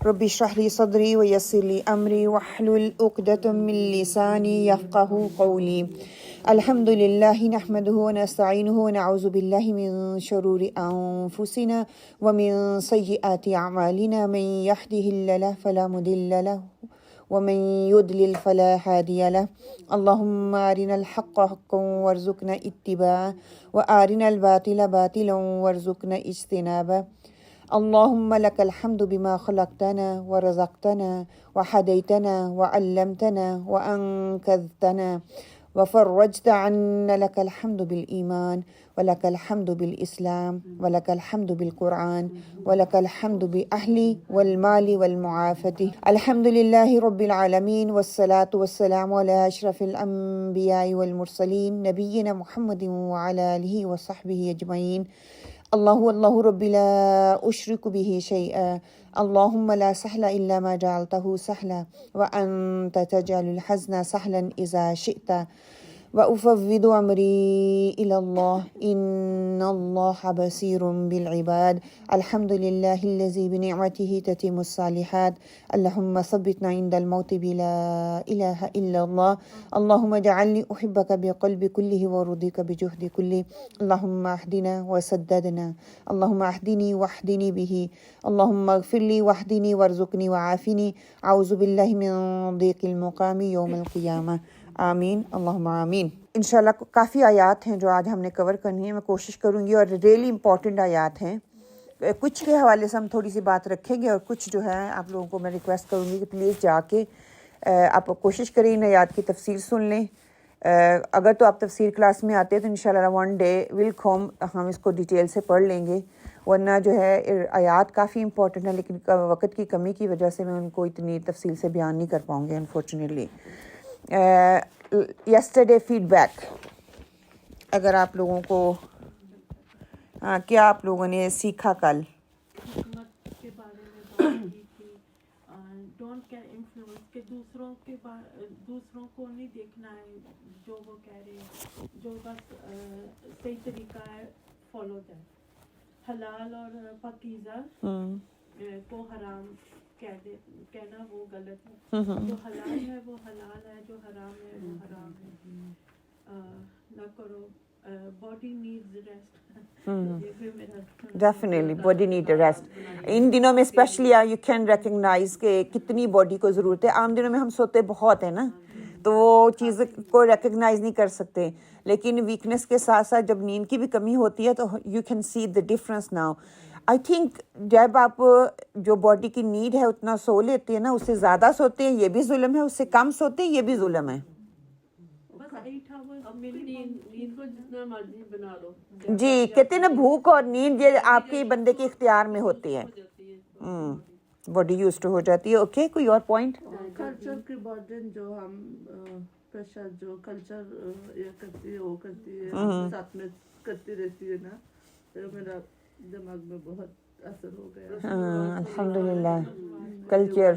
رب اشرح لي صدري ويسر لي أمري واحلل عقدة من لساني يفقهوا قولي. الحمد لله نحمده ونستعينه ونعوذ بالله من شرور أنفسنا ومن سيئات أعمالنا، من يهده الله فلا مضل له ومن يضلل فلا هادي له. اللهم أرنا الحق حقا وارزقنا اتباعه وأرنا الباطل باطلا وارزقنا اجتنابه. اللهم لك الحمد بما خلقتنا ورزقتنا وهديتنا وعلمتنا وأنقذتنا وفرجت عنا، لك الحمد بالإيمان ولك الحمد بالإسلام ولك الحمد بالقرآن ولك الحمد بأهلي والمال والمعافاة. الحمد لله رب العالمين والصلاة والسلام على أشرف الأنبياء والمرسلين نبينا محمد وعلى آله وصحبه أجمعين. الله ربي لا أشرك به شيئا، اللهم لا سهل إلا ما جعلته سهلا وأنت تجعل الحزن سهلا إذا شئت، وأفوض أمري إلى الله إن الله بصير بالعباد. الحمد لله الذي بنعمته تتم الصالحات. اللهم ثبتنا عند الموت بلا إله إلا الله. اللهم اجعلني أحبك بقلب كله ورضيك بجهد كله. اللهم اهدنا وسددنا، اللهم اهدني واهدني به، اللهم اغفر لي واهدني وارزقني وعافني. أعوذ بالله من ضيق المقام يوم القيامة. آمین اللہم آمین. انشاءاللہ کافی آیات ہیں جو آج ہم نے کور کرنی ہے، میں کوشش کروں گی، اور ریئلی امپورٹنٹ آیات ہیں. کچھ کے حوالے سے ہم تھوڑی سی بات رکھیں گے، اور کچھ جو ہے آپ لوگوں کو میں ریکویسٹ کروں گی کہ پلیز جا کے آپ کوشش کریں ان آیات کی تفسیر سن لیں. اگر تو آپ تفسیر کلاس میں آتے ہیں تو انشاءاللہ ون ڈے ول کم ہم اس کو ڈیٹیل سے پڑھ لیں گے، ورنہ جو ہے آیات کافی امپورٹنٹ ہیں، لیکن وقت کی کمی کی وجہ سے میں ان کو اتنی تفصیل سے بیان نہیں کر پاؤں گی انفارچونیٹلی. یسٹرڈے فیڈ بیک، اگر آپ لوگوں کو کیا آپ لوگوں نے سیکھا کل؟ حکمت کے بارے میں بات کی تھی. ڈونٹ گیٹ انفلوئنس، کہ دوسروں کو نہیں دیکھنا ہے جو وہ کہہ رہے ہیں، جو بس صحیح طریقہ ہے فالو کریں. حلال اور پاکیزہ کو حرام کہنا وہ غلط ہے. جو حلال ہے وہ حلال ہے، جو حرام ہے وہ حرام ہے. نہ کرو. Body needs rest. Definitely body need rest. ان دنوں میں اسپیشلی یو کین ریکگنائز کہ کتنی باڈی کو ضرورت ہے. عام دنوں میں ہم سوتے بہت ہیں نا، تو وہ چیز کو ریکگنائز نہیں کر سکتے، لیکن ویکنس کے ساتھ ساتھ جب نیند کی بھی کمی ہوتی ہے تو you can see the difference now. I think جب آپ جو باڈی کی نیڈ ہے اتنا سو لیتے ہیں نا، اس سے زیادہ سوتے ہیں یہ بھی ظلم ہے، اس سے کم سوتے ہیں یہ بھی ظلم ہے. جی کہتے ہیں نا بھوک اور نیند یہ آپ کے بندے کے اختیار میں ہوتی ہے. باڈی یوز ٹو ہو جاتی ہے. اوکے، کوئی اور پوائنٹ؟ کلچر کے برڈن جو ہم پریشر جو کلچر یہ کرتی ہے وہ کرتی ہے ساتھ میں کرتی رہتی ہے نا، تو میرا دماغ میں بہت اثر ہو گیا. الحمدللہ کلچر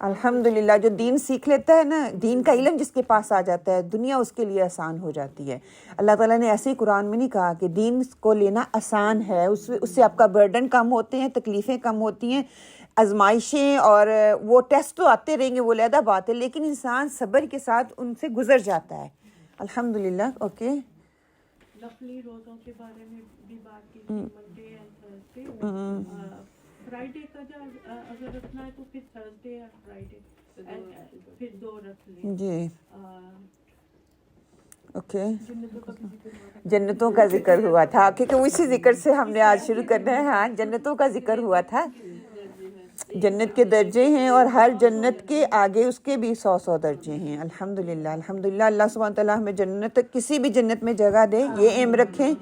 الحمدللہ جو دین سیکھ لیتا ہے نا، دین کا علم جس کے پاس آ جاتا ہے، دنیا اس کے لیے آسان ہو جاتی ہے. اللہ تعالیٰ نے ایسے ہی قرآن میں نہیں کہا کہ دین کو لینا آسان ہے، اس سے آپ کا برڈن کم ہوتے ہیں، تکلیفیں کم ہوتی ہیں، آزمائشیں اور وہ ٹیسٹ تو آتے رہیں گے، وہ علیحدہ بات ہے، لیکن انسان صبر کے ساتھ ان سے گزر جاتا ہے. الحمدللہ. اوکے، نفلی روزوں کے بارے میں بھی بات کی تھی، منڈے اینڈ تھرسڈے. فرائیڈے کا جو اگر رکھنا ہے تو پھر تھرسڈے اور فرائیڈے پھر 2 رکھ لیں. جی اوکے. جنتوں کا ذکر ہوا تھا، کیونکہ اسی ذکر سے ہم نے آج شروع کرنا ہے. ہاں، جنتوں کا ذکر ہوا تھا. جنت کے درجے ہیں اور ہر جنت کے آگے اس کے بھی 100 درجے ہیں. الحمدللہ الحمدللہ. اللہ سبحانہ تعالیٰ ہمیں جنت، کسی بھی جنت میں جگہ دے، یہ ایم رکھیں،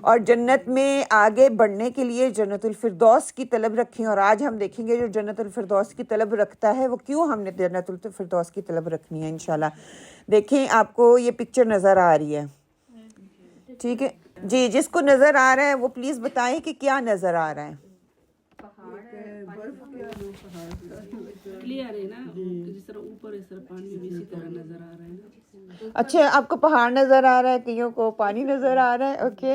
اور جنت میں آگے بڑھنے کے لیے جنت الفردوس کی طلب رکھیں. اور آج ہم دیکھیں گے جو جنت الفردوس کی طلب رکھتا ہے وہ کیوں ہم نے جنت الفردوس کی طلب رکھنی ہے انشاءاللہ. دیکھیں آپ کو یہ پکچر نظر آ رہی ہے، ٹھیک ہے جی؟ جس کو نظر آ رہا ہے وہ پلیز بتائیں کہ کیا نظر آ رہا ہے. کلیئر ہے نا، جس طرح اوپر اس طرح پانی بھی اسی طرح نظر آ رہا ہے. اچھا، آپ کو پہاڑ نظر آ رہا ہے، کئیوں کو پانی نظر آ رہا ہے. اوکے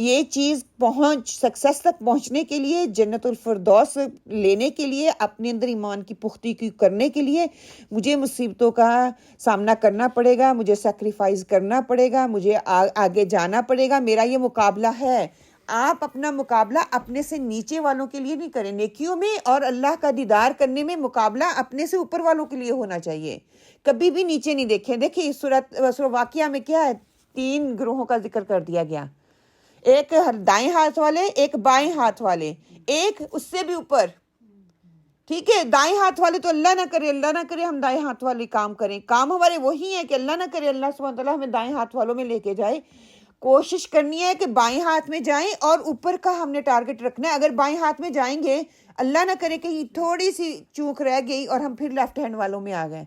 یہ چیز سکسیس تک پہنچنے کے لیے، جنت الفردوس لینے کے لیے، اپنے اندر ایمان کی پختگی کرنے کے لیے مجھے مصیبتوں کا سامنا کرنا پڑے گا، مجھے سیکریفائز کرنا پڑے گا، مجھے آگے جانا پڑے گا. میرا یہ مقابلہ ہے. آپ اپنا مقابلہ اپنے سے نیچے والوں کے لیے نہیں کریں. نیکیوں میں اور اللہ کا دیدار کرنے میں مقابلہ اپنے سے اوپر والوں کے لیے ہونا چاہیے. کبھی بھی نیچے نہیں دیکھیں. دیکھیں اس سورہ واقعہ میں کیا ہے، 3 گروہوں کا ذکر کر دیا گیا. ایک دائیں ہاتھ والے، ایک بائیں ہاتھ والے، ایک اس سے بھی اوپر. ٹھیک ہے، دائیں ہاتھ والے تو اللہ نہ کرے ہم دائیں ہاتھ والے کام کریں. کام ہمارے وہی ہیں کہ اللہ نہ کرے اللہ سبحانہ وتعالیٰ ہمیں دائیں ہاتھ والوں میں لے کے جائے. کوشش کرنی ہے کہ بائیں ہاتھ میں جائیں اور اوپر کا ہم نے ٹارگٹ رکھنا ہے. اگر بائیں ہاتھ میں جائیں گے، اللہ نہ کرے کہ تھوڑی سی چوک رہ گئی اور ہم پھر لیفٹ ہینڈ والوں میں آ گئے،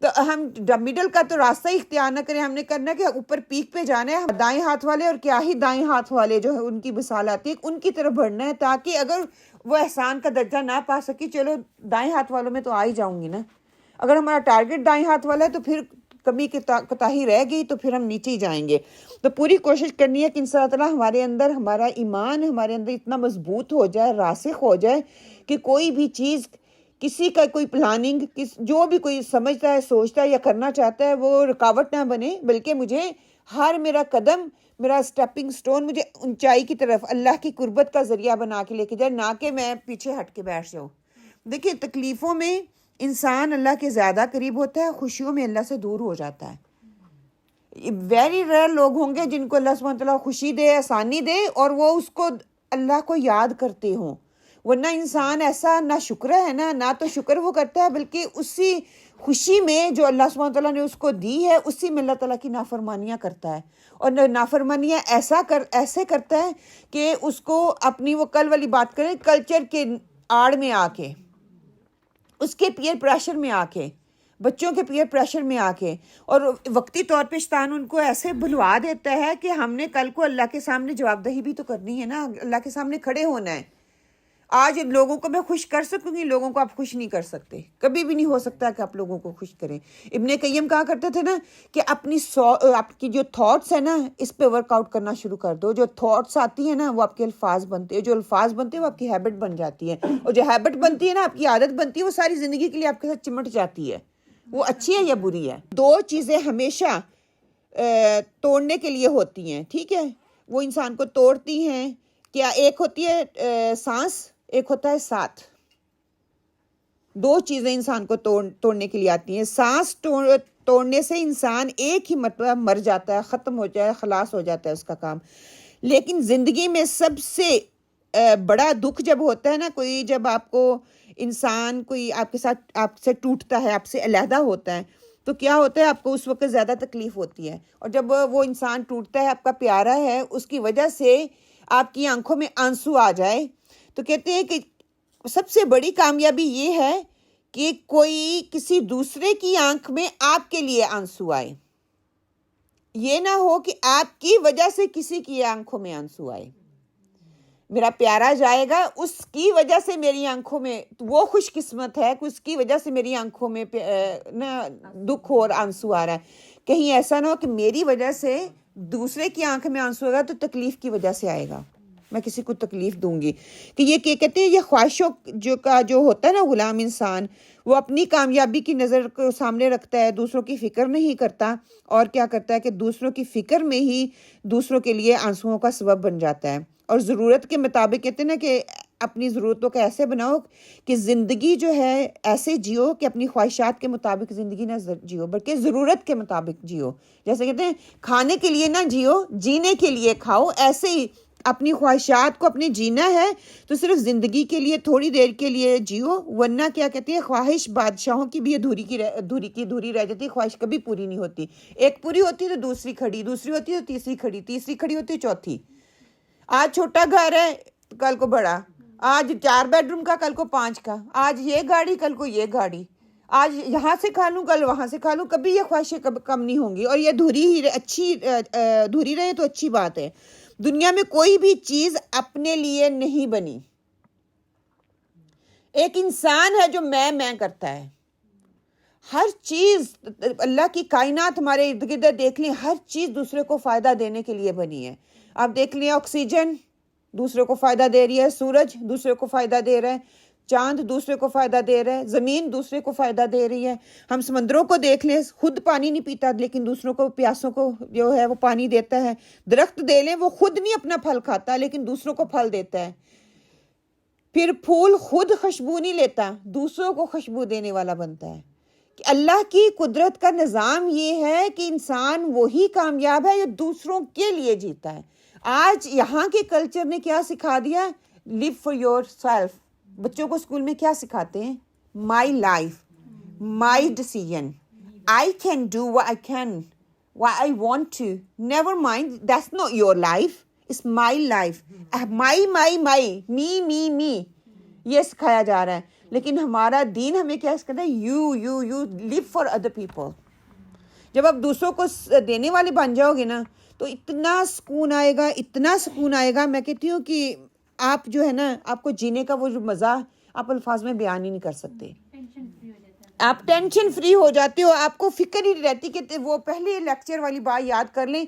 تو ہم مڈل کا تو راستہ ہی اختیار نہ کریں. ہم نے کرنا کہ اوپر پیک پہ جانا ہے. دائیں ہاتھ والے، اور کیا ہی دائیں ہاتھ والے جو ہے ان کی مثال آتی ہے، ان کی طرف بڑھنا ہے، تاکہ اگر وہ احسان کا درجہ نہ پا سکی، چلو دائیں ہاتھ والوں میں تو آ ہی جاؤں گی نا. اگر ہمارا ٹارگٹ دائیں ہاتھ والا ہے تو پھر کمی کوتاہی رہ گئی تو پھر ہم نیچے ہی جائیں گے. تو پوری کوشش کرنی ہے کہ انشاءاللہ تعالیٰ ہمارے اندر، ہمارا ایمان ہمارے اندر اتنا مضبوط ہو جائے، راسخ ہو جائے کہ کوئی بھی چیز، کسی کا کوئی پلاننگ، جو بھی کوئی سمجھتا ہے، سوچتا ہے یا کرنا چاہتا ہے، وہ رکاوٹ نہ بنے، بلکہ مجھے ہر میرا قدم، میرا سٹیپنگ سٹون مجھے اونچائی کی طرف، اللہ کی قربت کا ذریعہ بنا کے لے کے جائے، نہ کہ میں پیچھے ہٹ کے بیٹھ جاؤں. دیکھیں تکلیفوں میں انسان اللہ کے زیادہ قریب ہوتا ہے، خوشیوں میں اللہ سے دور ہو جاتا ہے. ویری ریئر لوگ ہوں گے جن کو اللہ سبحانہ تعالیٰ خوشی دے، آسانی دے اور وہ اس کو اللہ کو یاد کرتے ہوں. ورنہ انسان ایسا نہ شکر ہے نا، نہ تو شکر وہ کرتا ہے، بلکہ اسی خوشی میں جو اللہ سبحانہ تعالیٰ نے اس کو دی ہے، اسی میں اللہ تعالیٰ کی نافرمانیاں کرتا ہے. اور نافرمانیاں ایسے کرتا ہے کہ اس کو اپنی، وہ کل والی بات کریں، کلچر کے آڑ میں آ کے، اس کے پیئر پریشر میں آ کے، بچوں کے پیئر پریشر میں آ کے، اور وقتی طور پہ شیطان ان کو ایسے بھلوا دیتا ہے کہ ہم نے کل کو اللہ کے سامنے جواب دہی بھی تو کرنی ہے نا، اللہ کے سامنے کھڑے ہونا ہے. آج لوگوں کو میں خوش کر سکوں گی، لوگوں کو آپ خوش نہیں کر سکتے. کبھی بھی نہیں ہو سکتا کہ آپ لوگوں کو خوش کریں. ابن قیم کہا کرتے تھے نا کہ آپ کی جو تھاٹس ہیں نا، اس پہ ورک آؤٹ کرنا شروع کر دو. جو تھاٹس آتی ہیں نا، وہ آپ کے الفاظ بنتے ہیں. جو الفاظ بنتے ہیں وہ آپ کی ہیبٹ بن جاتی ہے. اور جو ہیبٹ بنتی ہے نا، آپ کی عادت بنتی ہے، وہ ساری زندگی کے لیے آپ کے ساتھ چمٹ جاتی ہے. وہ اچھی ہے یا بری ہے. 2 چیزیں ہمیشہ توڑنے کے لیے ہوتی ہیں. ٹھیک ہے، وہ انسان کو توڑتی ہیں. کیا؟ ایک ہوتی ہے سانس، ایک ہوتا ہے ساتھ. 2 چیزیں انسان کو توڑنے کے لیے آتی ہیں. سانس توڑنے سے انسان ایک ہی مرتبہ مر جاتا ہے، ختم ہو جائے، خلاص ہو جاتا ہے اس کا کام. لیکن زندگی میں سب سے بڑا دکھ جب ہوتا ہے نا، کوئی جب آپ کو انسان کوئی آپ سے ٹوٹتا ہے، آپ سے علیحدہ ہوتا ہے، تو کیا ہوتا ہے؟ آپ کو اس وقت زیادہ تکلیف ہوتی ہے. اور جب وہ انسان ٹوٹتا ہے، آپ کا پیارا ہے، اس کی وجہ سے آپ کی آنکھوں میں آنسو آ جائے، تو کہتے ہیں کہ سب سے بڑی کامیابی یہ ہے کہ کوئی کسی دوسرے کی آنکھ میں آپ کے لیے آنسو آئے. یہ نہ ہو کہ آپ کی وجہ سے کسی کی آنکھوں میں آنسو آئے. میرا پیارا جائے گا، اس کی وجہ سے میری آنکھوں میں، وہ خوش قسمت ہے کہ اس کی وجہ سے میری آنکھوں میں دکھ اور آنسو آ رہا ہے. کہیں ایسا نہ ہو کہ میری وجہ سے دوسرے کی آنکھ میں آنسو آئے گا تو تکلیف کی وجہ سے آئے گا، میں کسی کو تکلیف دوں گی. کہ یہ کہتے ہیں، یہ خواہشوں جو ہوتا ہے نا غلام انسان، وہ اپنی کامیابی کی نظر کو سامنے رکھتا ہے، دوسروں کی فکر نہیں کرتا، اور کیا کرتا ہے کہ دوسروں کی فکر میں ہی دوسروں کے لیے آنسوؤں کا سبب بن جاتا ہے. اور ضرورت کے مطابق کہتے ہیں نا کہ اپنی ضرورتوں کو ایسے بناؤ کہ زندگی جو ہے ایسے جیو کہ اپنی خواہشات کے مطابق زندگی نہ جیو، بلکہ ضرورت کے مطابق جیو. جیسے کہتے ہیں کھانے کے لیے نہ جیو، جینے کے لیے کھاؤ. ایسے ہی اپنی خواہشات کو اپنے جینا ہے تو صرف زندگی کے لیے تھوڑی دیر کے لیے جیو، ورنہ کیا کہتے ہیں، خواہش بادشاہوں کی بھی ادھوری رہ جاتی. خواہش کبھی پوری نہیں ہوتی. ایک پوری ہوتی ہے تو دوسری کھڑی، دوسری ہوتی ہے تو تیسری کھڑی، تیسری کھڑی ہوتی ہے چوتھی. آج چھوٹا گھر ہے، کل کو بڑا. آج 4 بیڈ روم کا، کل کو 5 کا. آج یہ گاڑی، کل کو یہ گاڑی. آج یہاں سے کھا لوں، کل وہاں سے کھا لوں. کبھی یہ خواہشیں کم نہیں ہوں گی. اور یہ دھوری رہے تو اچھی بات ہے. دنیا میں کوئی بھی چیز اپنے لیے نہیں بنی. ایک انسان ہے جو میں کرتا ہے. ہر چیز اللہ کی کائنات ہمارے ارد گرد دیکھ لیں، ہر چیز دوسرے کو فائدہ دینے کے لیے بنی ہے. آپ دیکھ لیں آکسیجن دوسرے کو فائدہ دے رہی ہے، سورج دوسرے کو فائدہ دے رہا ہے، چاند دوسرے کو فائدہ دے رہا ہے، زمین دوسرے کو فائدہ دے رہی ہے. ہم سمندروں کو دیکھ لیں، خود پانی نہیں پیتا لیکن دوسروں کو پیاسوں کو جو ہے وہ پانی دیتا ہے. درخت دے لیں، وہ خود نہیں اپنا پھل کھاتا لیکن دوسروں کو پھل دیتا ہے. پھر پھول خود خوشبو نہیں لیتا، دوسروں کو خوشبو دینے والا بنتا ہے. کہ اللہ کی قدرت کا نظام یہ ہے کہ انسان وہی کامیاب ہے جو دوسروں کے لیے جیتا ہے. آج یہاں کے کلچر نے کیا سکھا دیا؟ لیو فار یور سیلف. بچوں کو اسکول میں کیا سکھاتے ہیں؟ My life, my decision, I can do what I can, what I want to. Never mind, that's not your life. It's my life. می یہ سکھایا جا رہا ہے. لیکن ہمارا دین ہمیں کیا سکھاتا ہے؟ You live for other people. جب آپ دوسروں کو دینے والے بن جاؤ گے نا تو اتنا سکون آئے گا، اتنا سکون آئے گا. میں کہتی ہوں کہ آپ جو ہے نا، آپ کو جینے کا وہ جو مزہ آپ الفاظ میں بیان ہی نہیں کر سکتے. آپ ٹینشن فری ہو جاتے ہو، آپ کو فکر ہی رہتی. کہ وہ پہلے لیکچر والی بات یاد کر لیں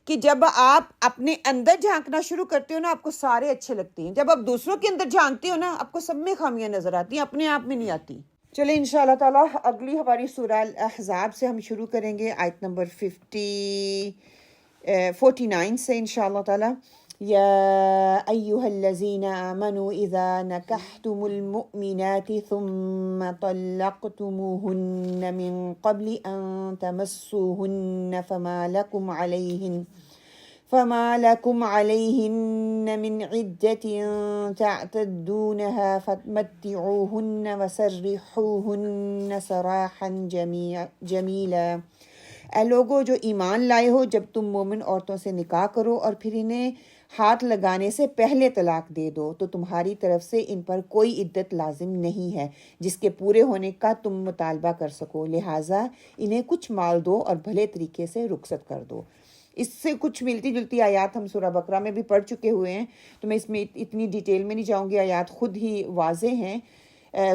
کہ جب آپ اپنے اندر جھانکنا شروع کرتے ہو نا آپ کو سارے اچھے لگتے ہیں. جب آپ دوسروں کے اندر جھانکتے ہو نا آپ کو سب میں خامیاں نظر آتی ہیں، اپنے آپ میں نہیں آتی. چلیں انشاءاللہ تعالیٰ اگلی ہماری سورہ الاحزاب سے ہم شروع کریں گے، آیت نمبر 49 سے انشاءاللہ تعالیٰ. یا ایہا الذین آمنوا اذا نکحتم المؤمنات ثم طلقتموہن من قبل ان تمسوہن فما لكم عليهن من عدة تعتدونها فمتعوهن وسرحوهن سراحا جمیلا. اے لوگو جو ایمان لائے ہو، جب تم مومن عورتوں سے نکاح کرو اور پھر انہیں ہاتھ لگانے سے پہلے طلاق دے دو تو تمہاری طرف سے ان پر کوئی عدت لازم نہیں ہے جس کے پورے ہونے کا تم مطالبہ کر سکو، لہٰذا انہیں کچھ مال دو اور بھلے طریقے سے رخصت کر دو. اس سے کچھ ملتی جلتی آیات ہم سورہ بقرہ میں بھی پڑھ چکے ہوئے ہیں تو میں اس میں اتنی ڈیٹیل میں نہیں جاؤں گی. آیات خود ہی واضح ہیں.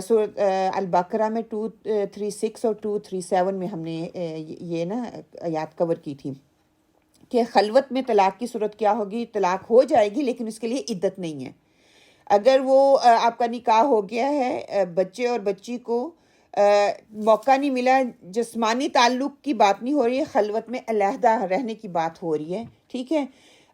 سورۃ البقرہ میں 236 اور 237 میں ہم نے یہ نا آیات کور کی تھی کہ خلوت میں طلاق کی صورت کیا ہوگی. طلاق ہو جائے گی لیکن اس کے لیے عدت نہیں ہے. اگر وہ آپ کا نکاح ہو گیا ہے، بچے اور بچی کو موقع نہیں ملا، جسمانی تعلق کی بات نہیں ہو رہی ہے، خلوت میں علیحدہ رہنے کی بات ہو رہی ہے، ٹھیک ہے.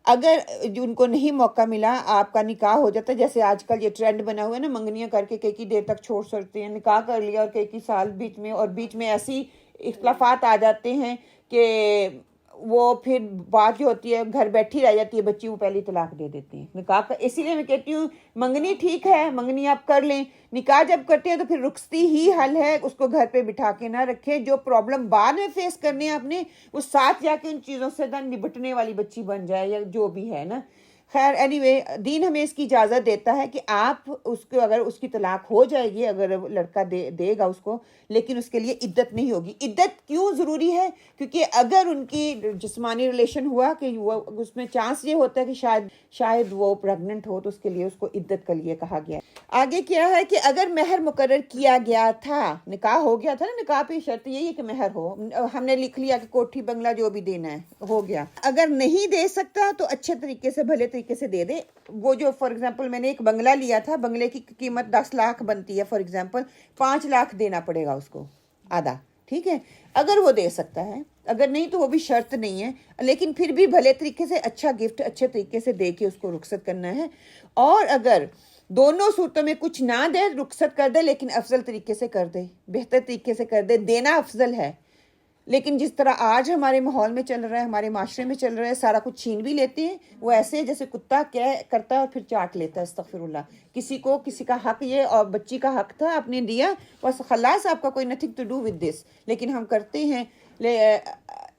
اگر ان کو نہیں موقع ملا، آپ کا نکاح ہو جاتا ہے، جیسے آج کل یہ ٹرینڈ بنا ہوا ہے نا، منگنیاں کر کے کئی دیر تک چھوڑ سکتے ہیں. نکاح کر لیا اور کئی سال بیچ میں ایسی اختلافات آ جاتے ہیں کہ وہ پھر بات جو ہوتی ہے گھر بیٹھی رہ جاتی ہے بچی، وہ پہلی طلاق دے دیتے ہیں نکاح کا. اسی لیے میں کہتی ہوں منگنی ٹھیک ہے، منگنی آپ کر لیں، نکاح جب کرتے ہیں تو پھر رخصتی ہی حل ہے. اس کو گھر پہ بٹھا کے نہ رکھیں. جو پرابلم بعد میں فیس کرنے ہیں آپ نے، وہ ساتھ جا کے ان چیزوں سے نبٹنے والی بچی بن جائے یا جو بھی ہے نا. خیر اینی وے دین ہمیں اس کی اجازت دیتا ہے کہ آپ اس کو، اگر اس کی طلاق ہو جائے گی، اگر لڑکا دے گا اس کو، لیکن اس کے لیے عدت نہیں ہوگی. عدت کیوں ضروری ہے؟ کیونکہ اگر ان کی جسمانی ریلیشن ہوا کہ وہ اس میں چانس یہ ہوتا ہے کہ شاید وہ پریگننٹ ہو، تو اس کے لیے اس کو عدت کے لیے کہا گیا. آگے کیا ہے کہ اگر مہر مقرر کیا گیا تھا، نکاح ہو گیا تھا نا، نکاح پہ شرط یہی ہے کہ مہر ہو. ہم نے لکھ لیا کہ کوٹھی بنگلہ جو بھی دینا ہے ہو گیا. اگر نہیں دے سکتا تو اچھے طریقے سے، بھلے طریقے سے دے دے. وہ جو فار ایگزامپل میں نے ایک بنگلہ لیا تھا، بنگلے کی قیمت 10 لاکھ بنتی ہے، فار ایگزامپل 5 لاکھ دینا پڑے گا اس کو آدھا، ٹھیک ہے. اگر وہ دے سکتا ہے، اگر نہیں تو وہ بھی شرط نہیں ہے، لیکن پھر بھی بھلے طریقے سے اچھا گفٹ اچھے طریقے سے دے کے اس کو رخصت کرنا ہے. اور اگر دونوں صورتوں میں کچھ نہ دے، رخصت کر دے، لیکن افضل طریقے سے کر دے، بہتر طریقے سے کر دے. دینا افضل ہے، لیکن جس طرح آج ہمارے ماحول میں چل رہا ہے، ہمارے معاشرے میں چل رہا ہے، سارا کچھ چھین بھی لیتے ہیں. وہ ایسے جیسے کتا کرتا ہے اور پھر چاٹ لیتا ہے، استغفر اللہ. کسی کا حق یہ، اور بچی کا حق تھا، آپ نے دیا، بس خلاص، آپ کا کوئی nothing to do with this. لیکن ہم کرتے ہیں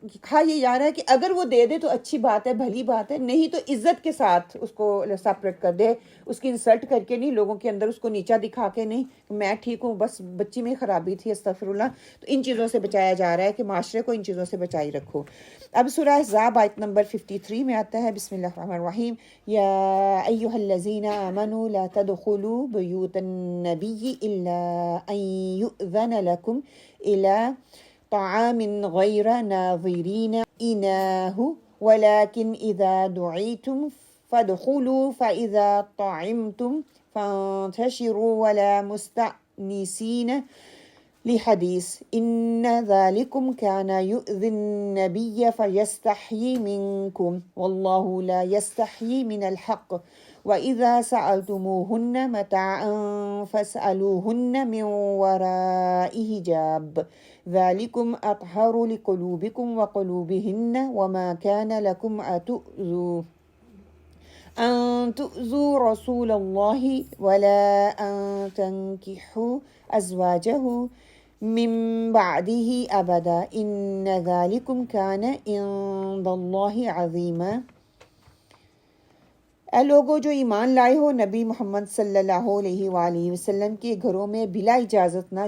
کہا یہ جا رہا ہے کہ اگر وہ دے دے تو اچھی بات ہے، بھلی بات ہے، نہیں تو عزت کے ساتھ اس کو سپریٹ کر دے، اس کی انسلٹ کر کے نہیں، لوگوں کے اندر اس کو نیچا دکھا کے نہیں، میں ٹھیک ہوں، بس بچی میں خرابی تھی، استغفر اللہ. تو ان چیزوں سے بچایا جا رہا ہے کہ معاشرے کو ان چیزوں سے بچائی رکھو. اب سورہ احزاب آیت نمبر 53 میں آتا ہے، بسم اللہ الرحمن الرحیم، یا ایھا الذین آمنوا لا تدخلوا بیوت النبی الا ان یؤذن لکم الی طعام غیر ناظرین إناه ولكن إذا دعيتم فادخلوا فإذا طعمتم فانتشروا ولا مستأنسين لحديث إن ذلكم كان يؤذي النبي فيستحيي منكم والله لا يستحيي من الحق وإذا سألتموهن متاعا فاسألوهن من وراء حجاب ذلكم أطهر لقلوبكم وقلوبهن وما كان لكم أن تؤذوا رسول الله ولا أن تنكحوا أزواجه من بعده أبدا إن ذلكم كان عند الله عظيما. اے لوگو جو ایمان لائے ہو، نبی محمد صلی اللہ علیہ وآلہ وسلم کے گھروں میں بلا اجازت نہ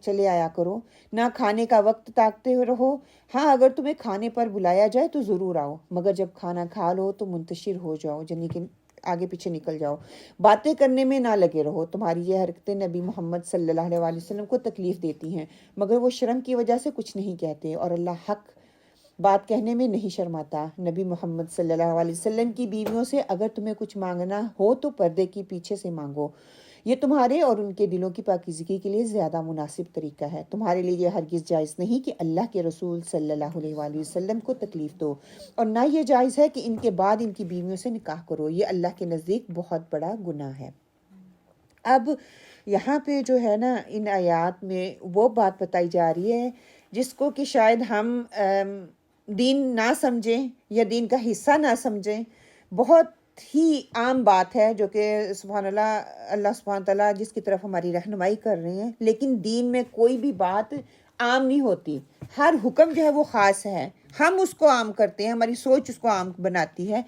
چلے آیا کرو، نہ کھانے کا وقت تاکتے رہو. ہاں اگر تمہیں کھانے پر بلایا جائے تو ضرور آؤ، مگر جب کھانا کھا لو تو منتشر ہو جاؤ، یعنی کہ آگے پیچھے نکل جاؤ، باتیں کرنے میں نہ لگے رہو. تمہاری یہ حرکتیں نبی محمد صلی اللہ علیہ وسلم کو تکلیف دیتی ہیں، مگر وہ شرم کی وجہ سے کچھ نہیں کہتے، اور اللہ حق بات کہنے میں نہیں شرماتا. نبی محمد صلی اللہ علیہ وسلم کی بیویوں سے اگر تمہیں کچھ مانگنا ہو تو پردے کی پیچھے سے مانگو، یہ تمہارے اور ان کے دلوں کی پاکیزگی کے لیے زیادہ مناسب طریقہ ہے. تمہارے لیے یہ ہرگز جائز نہیں کہ اللہ کے رسول صلی اللہ علیہ وآلہ وسلم کو تکلیف دو، اور نہ یہ جائز ہے کہ ان کے بعد ان کی بیویوں سے نکاح کرو، یہ اللہ کے نزدیک بہت بڑا گناہ ہے. اب یہاں پہ جو ہے نا ان آیات میں وہ بات بتائی جا رہی ہے جس کو کہ شاید ہم دین نہ سمجھیں یا دین کا حصہ نہ سمجھیں. بہت ہی عام بات ہے جو کہ سبحان اللہ سبحانہ تعالیٰ جس کی طرف ہماری رہنمائی کر رہے ہیں، لیکن دین میں کوئی بھی بات عام نہیں ہوتی. ہر حکم جو ہے وہ خاص ہے، ہم اس کو عام کرتے ہیں، ہماری سوچ اس کو عام بناتی ہے.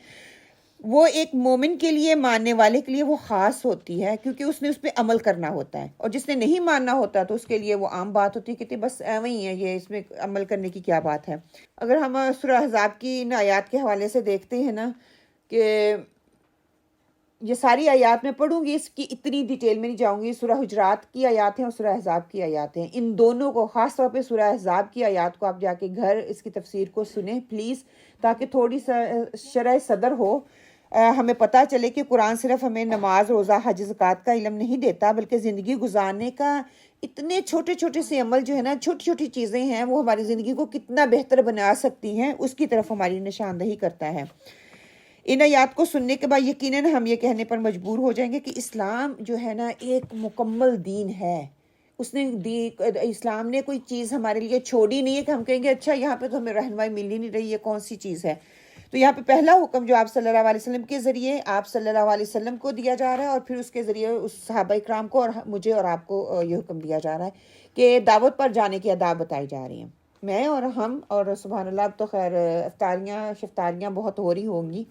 وہ ایک مومن کے لیے، ماننے والے کے لیے وہ خاص ہوتی ہے کیونکہ اس نے اس پہ عمل کرنا ہوتا ہے، اور جس نے نہیں ماننا ہوتا تو اس کے لیے وہ عام بات ہوتی ہے کہ بس ایویں ہی ہے، یہ اس میں عمل کرنے کی کیا بات ہے. اگر ہم سورہ احزاب کی ان آیات کے حوالے سے دیکھتے ہیں نا کہ یہ ساری آیات میں پڑھوں گی، اس کی اتنی ڈیٹیل میں نہیں جاؤں گی. سورہ حجرات کی آیات ہیں اور سورہ احزاب کی آیات ہیں، ان دونوں کو خاص طور پہ سورہ احزاب کی آیات کو آپ جا کے گھر اس کی تفسیر کو سنیں پلیز، تاکہ تھوڑی شرح صدر ہو. ہمیں پتہ چلے کہ قرآن صرف ہمیں نماز، روزہ، حج، زکوٰۃ کا علم نہیں دیتا، بلکہ زندگی گزارنے کا اتنے چھوٹے چھوٹے سے عمل جو ہے نا، چھوٹی چھوٹی چیزیں ہیں، وہ ہماری زندگی کو کتنا بہتر بنا سکتی ہیں، اس کی طرف ہماری نشاندہی کرتا ہے. ان آیات کو سننے کے بعد یقیناً ہم یہ کہنے پر مجبور ہو جائیں گے کہ اسلام جو ہے نا ایک مکمل دین ہے. اسلام نے کوئی چیز ہمارے لیے چھوڑی نہیں ہے کہ ہم کہیں گے اچھا یہاں پہ تو ہمیں رہنمائی مل ہی نہیں رہی، یہ کون سی چیز ہے. تو یہاں پہ پہلا حکم جو آپ صلی اللہ علیہ وسلم کے ذریعے آپ صلی اللہ علیہ وسلم کو دیا جا رہا ہے، اور پھر اس کے ذریعے اس صحابہ اکرام کو اور مجھے اور آپ کو یہ حکم دیا جا رہا ہے کہ دعوت پر جانے کی آداب بتائی جا رہی ہیں. میں اور ہم اور سبحان اللہ اب تو خیر افطاریاں بہت ہو رہی ہوں گی،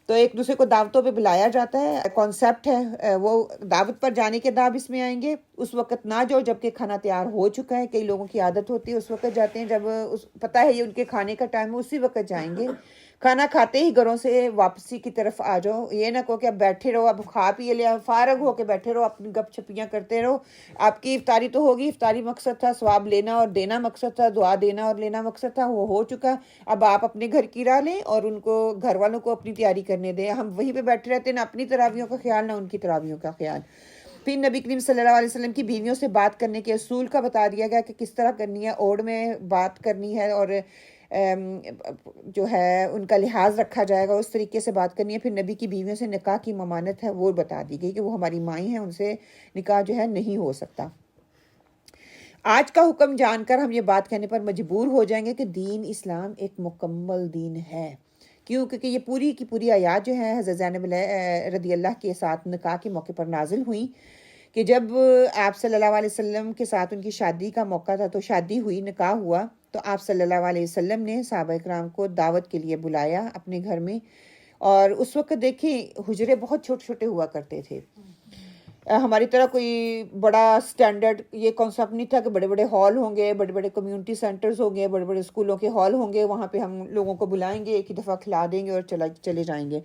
تو ایک دوسرے کو دعوتوں پہ بلایا جاتا ہے، کانسیپٹ ہے وہ دعوت پر جانے کے آداب اس میں آئیں گے. اس وقت نہ جاؤ جب کہ کھانا تیار ہو چکا ہے، کئی لوگوں کی عادت ہوتی ہے اس وقت جاتے ہیں جب پتہ ہے یہ ان کے کھانے کا ٹائم ہے، اسی وقت جائیں گے. کھانا کھاتے ہی گھروں سے واپسی کی طرف آ جاؤ، یہ نہ کہو کہ اب بیٹھے رہو، اب کھا پی لیا، فارغ ہو کے بیٹھے رہو، اپنی گپ چھپیاں کرتے رہو. آپ کی افطاری تو ہوگی، افطاری مقصد تھا، ثواب لینا اور دینا مقصد تھا، دعا دینا اور لینا مقصد تھا، وہ ہو چکا. اب آپ اپنے گھر کی راہ لیں اور ان کو، گھر والوں کو اپنی تیاری کرنے دیں. ہم وہیں پہ بیٹھے رہتے ہیں، نہ اپنی تراویحوں کا خیال نہ ان کی تراویحوں کا خیال. پھر نبی کریم صلی اللہ علیہ وسلم کی بیویوں سے بات کرنے کے اصول کا بتا دیا گیا کہ کس طرح کرنی ہے، اوڑھ میں بات کرنی ہے، اور جو ہے ان کا لحاظ رکھا جائے گا، اس طریقے سے بات کرنی ہے. پھر نبی کی بیویوں سے نکاح کی ممانت ہے وہ بتا دی گئی کہ وہ ہماری مائیں ہیں، ان سے نکاح جو ہے نہیں ہو سکتا. آج کا حکم جان کر ہم یہ بات کہنے پر مجبور ہو جائیں گے کہ دین اسلام ایک مکمل دین ہے. کیوں؟ کیونکہ یہ پوری کی پوری آیات جو ہیں حضرت زینب رضی اللہ کے ساتھ نکاح کے موقع پر نازل ہوئیں کہ جب آپ صلی اللہ علیہ وسلم کے ساتھ ان کی شادی کا موقع تھا تو شادی ہوئی، نکاح ہوا، تو آپ صلی اللہ علیہ وسلم نے صحابہ کرام کو دعوت کے لیے بلایا اپنے گھر میں، اور اس وقت دیکھیں حجرے بہت چھوٹے چھوٹے ہوا کرتے تھے، ہماری طرح کوئی بڑا سٹینڈرڈ یہ کانسیپٹ نہیں تھا کہ بڑے بڑے ہال ہوں گے، بڑے بڑے کمیونٹی سینٹرز ہوں گے، بڑے بڑے اسکولوں کے ہال ہوں گے، وہاں پہ ہم لوگوں کو بلائیں گے، ایک ہی دفعہ کھلا دیں گے اور چلے جائیں گے.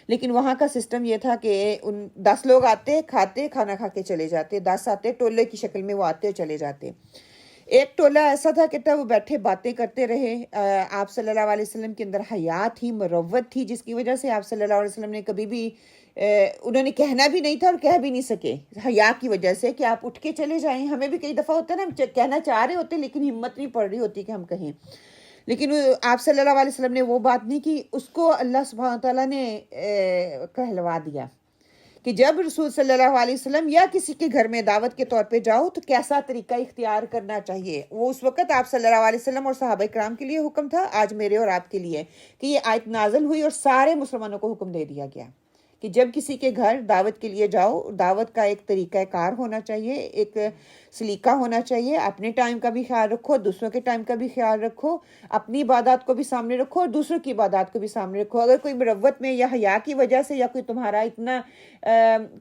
لیکن وہاں کا سسٹم یہ تھا کہ 10 لوگ آتے کھاتے کھانا کھا کے چلے جاتے، 10 آتے ٹولے کی شکل میں وہ آتے اور چلے جاتے. ایک ٹولہ ایسا تھا کہ وہ بیٹھے باتیں کرتے رہے. آپ صلی اللہ علیہ وسلم کے اندر حیا تھی، مروت تھی، جس کی وجہ سے آپ صلی اللہ علیہ وسلم نے کبھی بھی انہوں نے کہنا بھی نہیں تھا اور کہہ بھی نہیں سکے، حیا کی وجہ سے کہ آپ اٹھ کے چلے جائیں. ہمیں بھی کئی دفعہ ہوتا ہے نا، ہم کہنا چاہ رہے ہوتے لیکن ہمت نہیں پڑ رہی ہوتی کہ ہم کہیں. لیکن آپ صلی اللہ علیہ وسلم نے وہ بات نہیں کی، اس کو اللہ سبحانہ تعالیٰ نے کہلوا دیا کہ جب رسول صلی اللہ علیہ وسلم یا کسی کے گھر میں دعوت کے طور پہ جاؤ تو کیسا طریقہ اختیار کرنا چاہیے. وہ اس وقت آپ صلی اللہ علیہ وسلم اور صحابہ کرام کے لیے حکم تھا، آج میرے اور آپ کے لیے، کہ یہ آیت نازل ہوئی اور سارے مسلمانوں کو حکم دے دیا گیا کہ جب کسی کے گھر دعوت کے لیے جاؤ، دعوت کا ایک طریقہ کار ہونا چاہیے، ایک سلیقہ ہونا چاہیے. اپنے ٹائم کا بھی خیال رکھو، دوسروں کے ٹائم کا بھی خیال رکھو، اپنی عبادات کو بھی سامنے رکھو اور دوسروں کی عبادات کو بھی سامنے رکھو. اگر کوئی مروت میں یا حیا کی وجہ سے یا کوئی تمہارا اتنا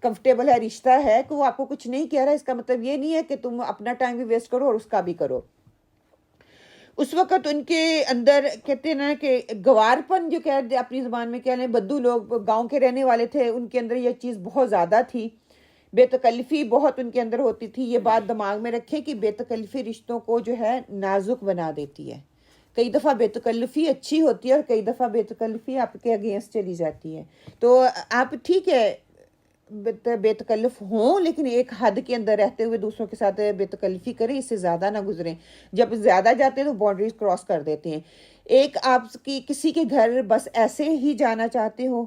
کمفرٹیبل ہے، رشتہ ہے کہ وہ آپ کو کچھ نہیں کہہ رہا، اس کا مطلب یہ نہیں ہے کہ تم اپنا ٹائم بھی ویسٹ کرو اور اس کا بھی کرو. اس وقت ان کے اندر کہتے ہیں نا کہ گوار پن جو کہتے اپنی زبان میں کہہ لیں، بدو لوگ گاؤں کے رہنے والے تھے، ان کے اندر یہ چیز بہت زیادہ تھی. بے تکلفی بہت ان کے اندر ہوتی تھی. یہ بات دماغ میں رکھے کہ بے تکلفی رشتوں کو جو ہے نازک بنا دیتی ہے. کئی دفعہ بے تکلفی اچھی ہوتی ہے اور کئی دفعہ بے تکلفی آپ کے اگینسٹ چلی جاتی ہے. تو آپ ٹھیک ہے بے تکلف ہوں، لیکن ایک حد کے اندر رہتے ہوئے دوسروں کے ساتھ بے تکلفی کریں، اس سے زیادہ نہ گزریں. جب زیادہ جاتے ہیں تو باؤنڈریز کراس کر دیتے ہیں. ایک آپ کی کسی کے گھر بس ایسے ہی جانا چاہتے ہو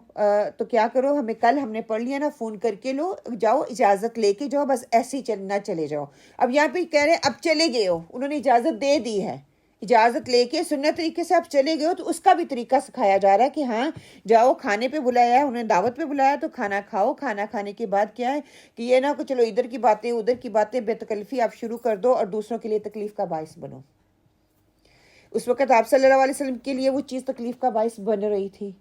تو کیا کرو، ہم نے پڑھ لیا نا، فون کر کے لو جاؤ، اجازت لے کے جاؤ، بس ایسے ہی نہ چلے جاؤ. اب یہاں پہ کہہ رہے ہیں اب چلے گئے ہو، انہوں نے اجازت دے دی ہے، اجازت لے کے سنت طریقے سے آپ چلے گئے ہو، تو اس کا بھی طریقہ سکھایا جا رہا ہے کہ ہاں جاؤ، کھانے پہ بلایا ہے، انہوں نے دعوت پہ بلایا تو کھانا کھاؤ. کھانا کھانے کے بعد کیا ہے کہ یہ نہ کہ چلو ادھر کی باتیں ادھر کی باتیں، بے تکلفی آپ شروع کر دو اور دوسروں کے لیے تکلیف کا باعث بنو. اس وقت آپ صلی اللہ علیہ وسلم کے لیے وہ چیز تکلیف کا باعث بن رہی تھی.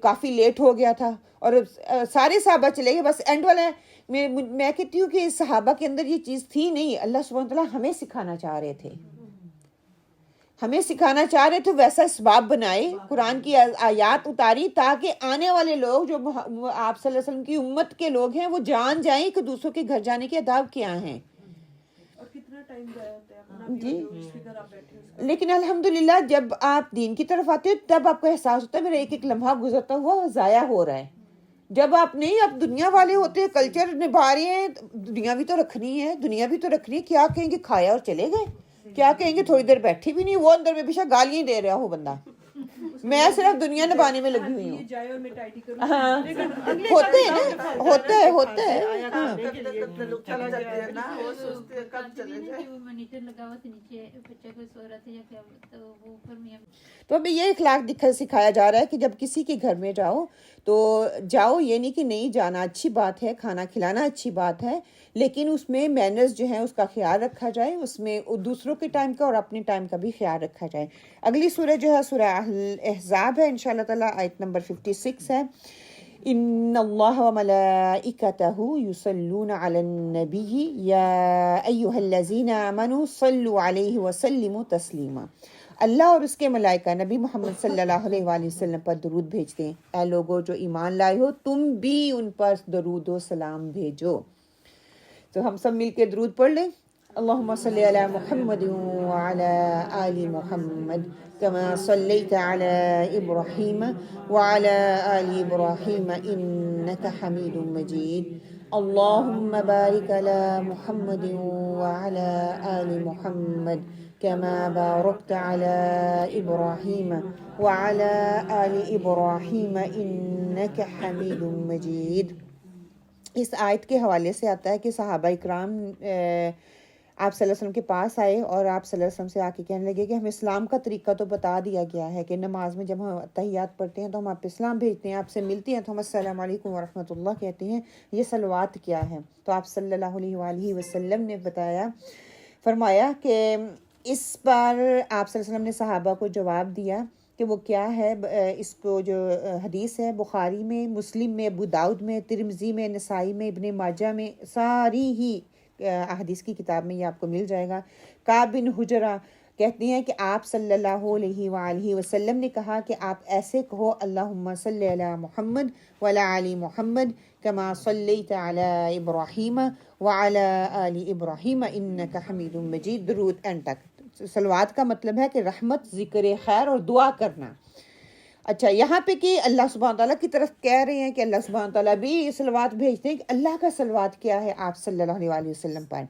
کافی لیٹ ہو گیا تھا اور سارے صحابہ چلے گئے، بس اینڈ والا ہے. میں کہتی ہوں کہ صحابہ کے اندر یہ چیز تھی نہیں، اللہ سبحانہ تعالیٰ ہمیں سکھانا چاہ رہے تھے، ویسا اسباب بنائے، قرآن کی آیات اتاری تاکہ آنے والے لوگ جو آپ صلی اللہ علیہ وسلم کی امت کے لوگ ہیں وہ جان جائیں کہ دوسروں کے گھر جانے کے آداب کیا ہیں. اور کتنا ٹائم ضائع ہوتا ہے اپنا بھی، جو ادھر آپ بیٹھے ہو. لیکن الحمدللہ جب آپ دین کی طرف آتے ہو تب آپ کو احساس ہوتا ہے میرا ایک ایک لمحہ گزرتا ہوا ضائع ہو رہا ہے. جب آپ نہیں، آپ دنیا والے ہوتے ہیں، کلچر نبھا رہے ہیں، دنیا بھی تو رکھنی ہے. کیا کہیں گے کھایا اور چلے گئے، کیا کہیں گے تھوڑی دیر بیٹھی بھی نہیں، وہ اندر میں بے گالیاں دے رہا ہو بندہ، میں صرف دنیا نبھانے میں لگی ہوئی ہوں. جائے اور میں ٹائٹی کروں. ہاں ہوتے ہیں نا، ہوتا ہے. تو ابھی یہ اخلاق سکھایا جا رہا ہے کہ جب کسی کے گھر میں جاؤ تو جاؤ، یہ نہیں کہ نہیں جانا اچھی بات ہے، کھانا کھلانا اچھی بات ہے، لیکن اس میں مینرز جو ہیں اس کا خیال رکھا جائے، اس میں دوسروں کے ٹائم کا اور اپنے ٹائم کا بھی خیال رکھا جائے. اگلی سورہ جو ہے سورہ احزاب ہے، انشاءاللہ تعالی آیت نمبر 56 ہے. ان اللہ وملائکتہ یصلون علی النبی یا ایھا الذین آمنوا صلوا علیہ وسلموا تسلیما. اللہ اور اس کے ملائکہ نبی محمد صلی اللہ علیہ وآلہ وسلم پر درود بھیجتے ہیں. اے لوگو جو ایمان لائے ہو تم بھی ان پر درود و سلام بھیجو. تو ہم سب مل کے درود پڑھ لیں. اللہم صلی علی محمد وعلی آل محمد کما صلیت علی ابراہیم وعلی آل ابراہیم انک حمید مجید. اللہم بارک علی محمد وعلی آل محمد كما باركت على إبراهيم وعلى آل إبراهيم إنك حميد مجيد. اس آیت کے حوالے سے آتا ہے کہ صحابہ اکرام آپ صلی اللہ علیہ وسلم کے پاس آئے اور آپ صلی اللہ علیہ وسلم سے آ کے کہنے لگے کہ ہمیں اسلام کا طریقہ تو بتا دیا گیا ہے کہ نماز میں جب ہم تحیات پڑھتے ہیں تو ہم آپ پہ اسلام بھیجتے ہیں، آپ سے ملتے ہیں تو ہم السلام علیکم ورحمۃ اللہ کہتے ہیں، یہ صلوات کیا ہے؟ تو آپ صلی اللہ علیہ وآلہ وسلم نے فرمایا کہ اس پر آپ صلی اللہ علیہ وسلم نے صحابہ کو جواب دیا کہ وہ کیا ہے. اس کو جو حدیث ہے بخاری میں، مسلم میں، ابو داؤد میں، ترمذی میں، نسائی میں، ابن ماجہ میں، ساری ہی احادیث کی کتاب میں یہ آپ کو مل جائے گا. کعب بن حجرہ کہتے ہیں کہ آپ صلی اللہ علیہ وآلہ وسلم نے کہا کہ آپ ایسے کہو اللہم صلی علی محمد وعلی آل محمد کما صلیت علی ابراہیم وعلی آل ابراہیم انک حمید مجید، درود اینڈ تک. صلوات کا مطلب ہے کہ رحمت، ذکر خیر اور دعا کرنا. اچھا، یہاں پہ کہ اللہ سبحانہ تعالیٰ کی طرف کہہ رہے ہیں کہ اللہ سبحانہ تعالیٰ بھی صلوات بھیجتے ہیں. کہ اللہ کا صلوات کیا ہے آپ صلی اللہ علیہ وسلم پر؟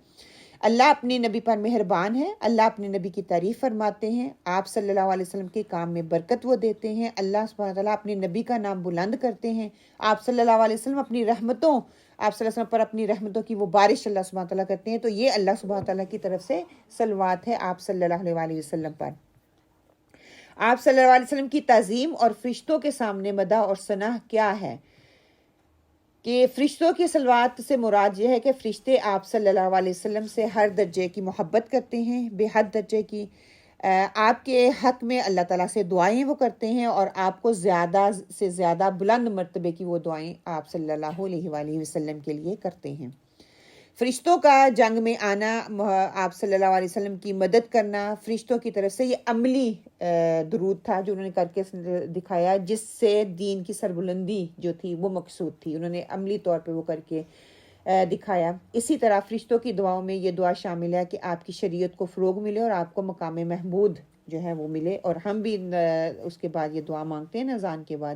اللہ اپنے نبی پر مہربان ہے، اللہ اپنے نبی کی تعریف فرماتے ہیں، آپ صلی اللہ علیہ وسلم کے کام میں برکت وہ دیتے ہیں، اللہ سبحانہ تعالیٰ اپنے نبی کا نام بلند کرتے ہیں، آپ صلی اللہ علیہ وسلم اپنی رحمتوں، آپ صلی اللہ علیہ وسلم پر اپنی رحمتوں کی وہ بارش اللہ سبحانہ تعالیٰ کرتے ہیں. تو یہ اللہ سبحانہ تعالیٰ کی طرف سے صلوات ہے آپ صلی اللہ علیہ وسلم پر. آپ صلی اللہ علیہ وسلم کی تعظیم اور فرشتوں کے سامنے مدح اور ثنا کیا ہے؟ کہ فرشتوں کی صلوات سے مراد یہ ہے کہ فرشتے آپ صلی اللہ علیہ وسلم سے ہر درجے کی محبت کرتے ہیں، بے حد درجے کی. آپ کے حق میں اللہ تعالیٰ سے دعائیں وہ کرتے ہیں، اور آپ کو زیادہ سے زیادہ بلند مرتبے کی وہ دعائیں آپ صلی اللہ علیہ وآلہ وسلم کے لیے کرتے ہیں. فرشتوں کا جنگ میں آنا، آپ صلی اللہ علیہ وسلم کی مدد کرنا فرشتوں کی طرف سے، یہ عملی درود تھا جو انہوں نے کر کے دکھایا، جس سے دین کی سربلندی جو تھی وہ مقصود تھی. انہوں نے عملی طور پہ وہ کر کے دکھایا. اسی طرح فرشتوں کی دعاؤں میں یہ دعا شامل ہے کہ آپ کی شریعت کو فروغ ملے اور آپ کو مقام محمود جو ہے وہ ملے. اور ہم بھی اس کے بعد یہ دعا مانگتے ہیں نا اذان کے بعد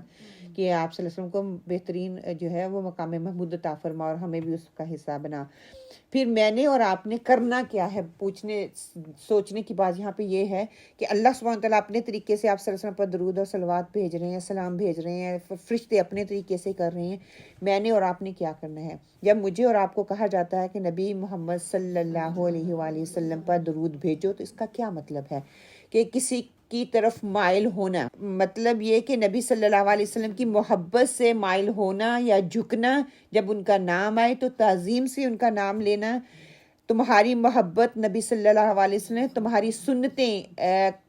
کہ آپ صلی اللہ علیہ وسلم کو بہترین جو ہے وہ مقام محمود عطا فرما اور ہمیں بھی اس کا حصہ بنا. پھر میں نے اور آپ نے کرنا کیا ہے، سوچنے کی بات یہاں پہ یہ ہے کہ اللہ سبحانہ تعالیٰ اپنے طریقے سے آپ صلی اللہ علیہ وسلم پر درود اور صلوات بھیج رہے ہیں، سلام بھیج رہے ہیں، فرشتے اپنے طریقے سے کر رہے ہیں. میں نے اور آپ نے کیا کرنا ہے؟ جب مجھے اور آپ کو کہا جاتا ہے کہ نبی محمد صلی اللہ علیہ وآلہ وسلم پر درود بھیجو، تو اس کا کیا مطلب ہے؟ کہ کسی کی طرف مائل ہونا، مطلب یہ کہ نبی صلی اللہ علیہ وسلم کی محبت سے مائل ہونا یا جھکنا. جب ان کا نام آئے تو تعظیم سے ان کا نام لینا. تمہاری محبت نبی صلی اللہ علیہ وسلم، تمہاری سنتیں،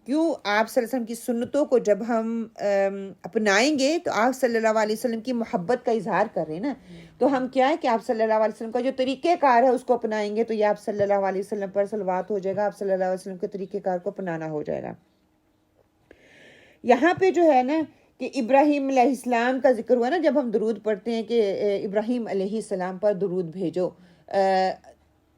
کیوں آپ صلی اللہ علیہ وسلم کی سنتوں کو جب ہم اپنائیں گے تو آپ صلی اللہ علیہ وسلم کی محبت کا اظہار کر رہے ہیں نا. تو ہم کیا ہے کہ آپ صلی اللہ علیہ وسلم کا جو طریقہ کار ہے اس کو اپنائیں گے تو یہ آپ صلی اللہ علیہ وسلم پر صلوات ہو جائے گا، آپ صلی اللہ علیہ وسلم کے طریقہ کار کو اپنانا ہو جائے گا. یہاں پہ جو ہے نا کہ ابراہیم علیہ السلام کا ذکر ہوا نا، جب ہم درود پڑھتے ہیں کہ ابراہیم علیہ السلام پر درود بھیجو.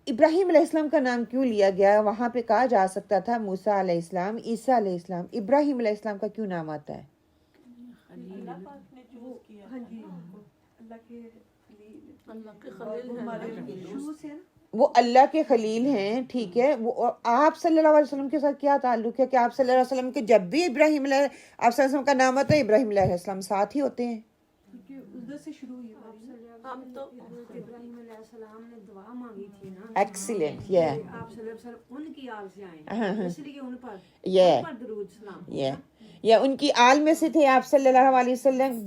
ابراہیم علیہ السلام کا نام کیوں لیا گیا؟ وہاں پہ کہا جا سکتا تھا موسیٰ علیہ السلام، عیسیٰ علیہ السلام. ابراہیم علیہ السلام کا کیوں نام آتا ہے؟ اللہ پاک نے چوز کیا. ہاں جی، اللہ کے شروع سے وہ اللہ کے خلیل ہیں، ٹھیک ہے. وہ آپ صلی اللہ علیہ وسلم کے ساتھ کیا تعلق ہے کہ آپ صلی اللہ علیہ وسلم کے جب بھی آپ صلی اللہ علیہ وسلم کا نام آتا ہے ابراہیم علیہ السلام ساتھ ہی ہوتے ہیں؟ کیونکہ ادھر سے شروع ہوئی ہم تو ابراہیم علیہ السلام نے دعا مانگی تھی نا، ایکسیلنٹ. یہ آپ صلی اللہ علیہ وسلم ان کی آل سے آئے، اس لیے ان پر درود سلام. یا ان کی آل میں سے تھے آپ صلی اللہ علیہ وسلم.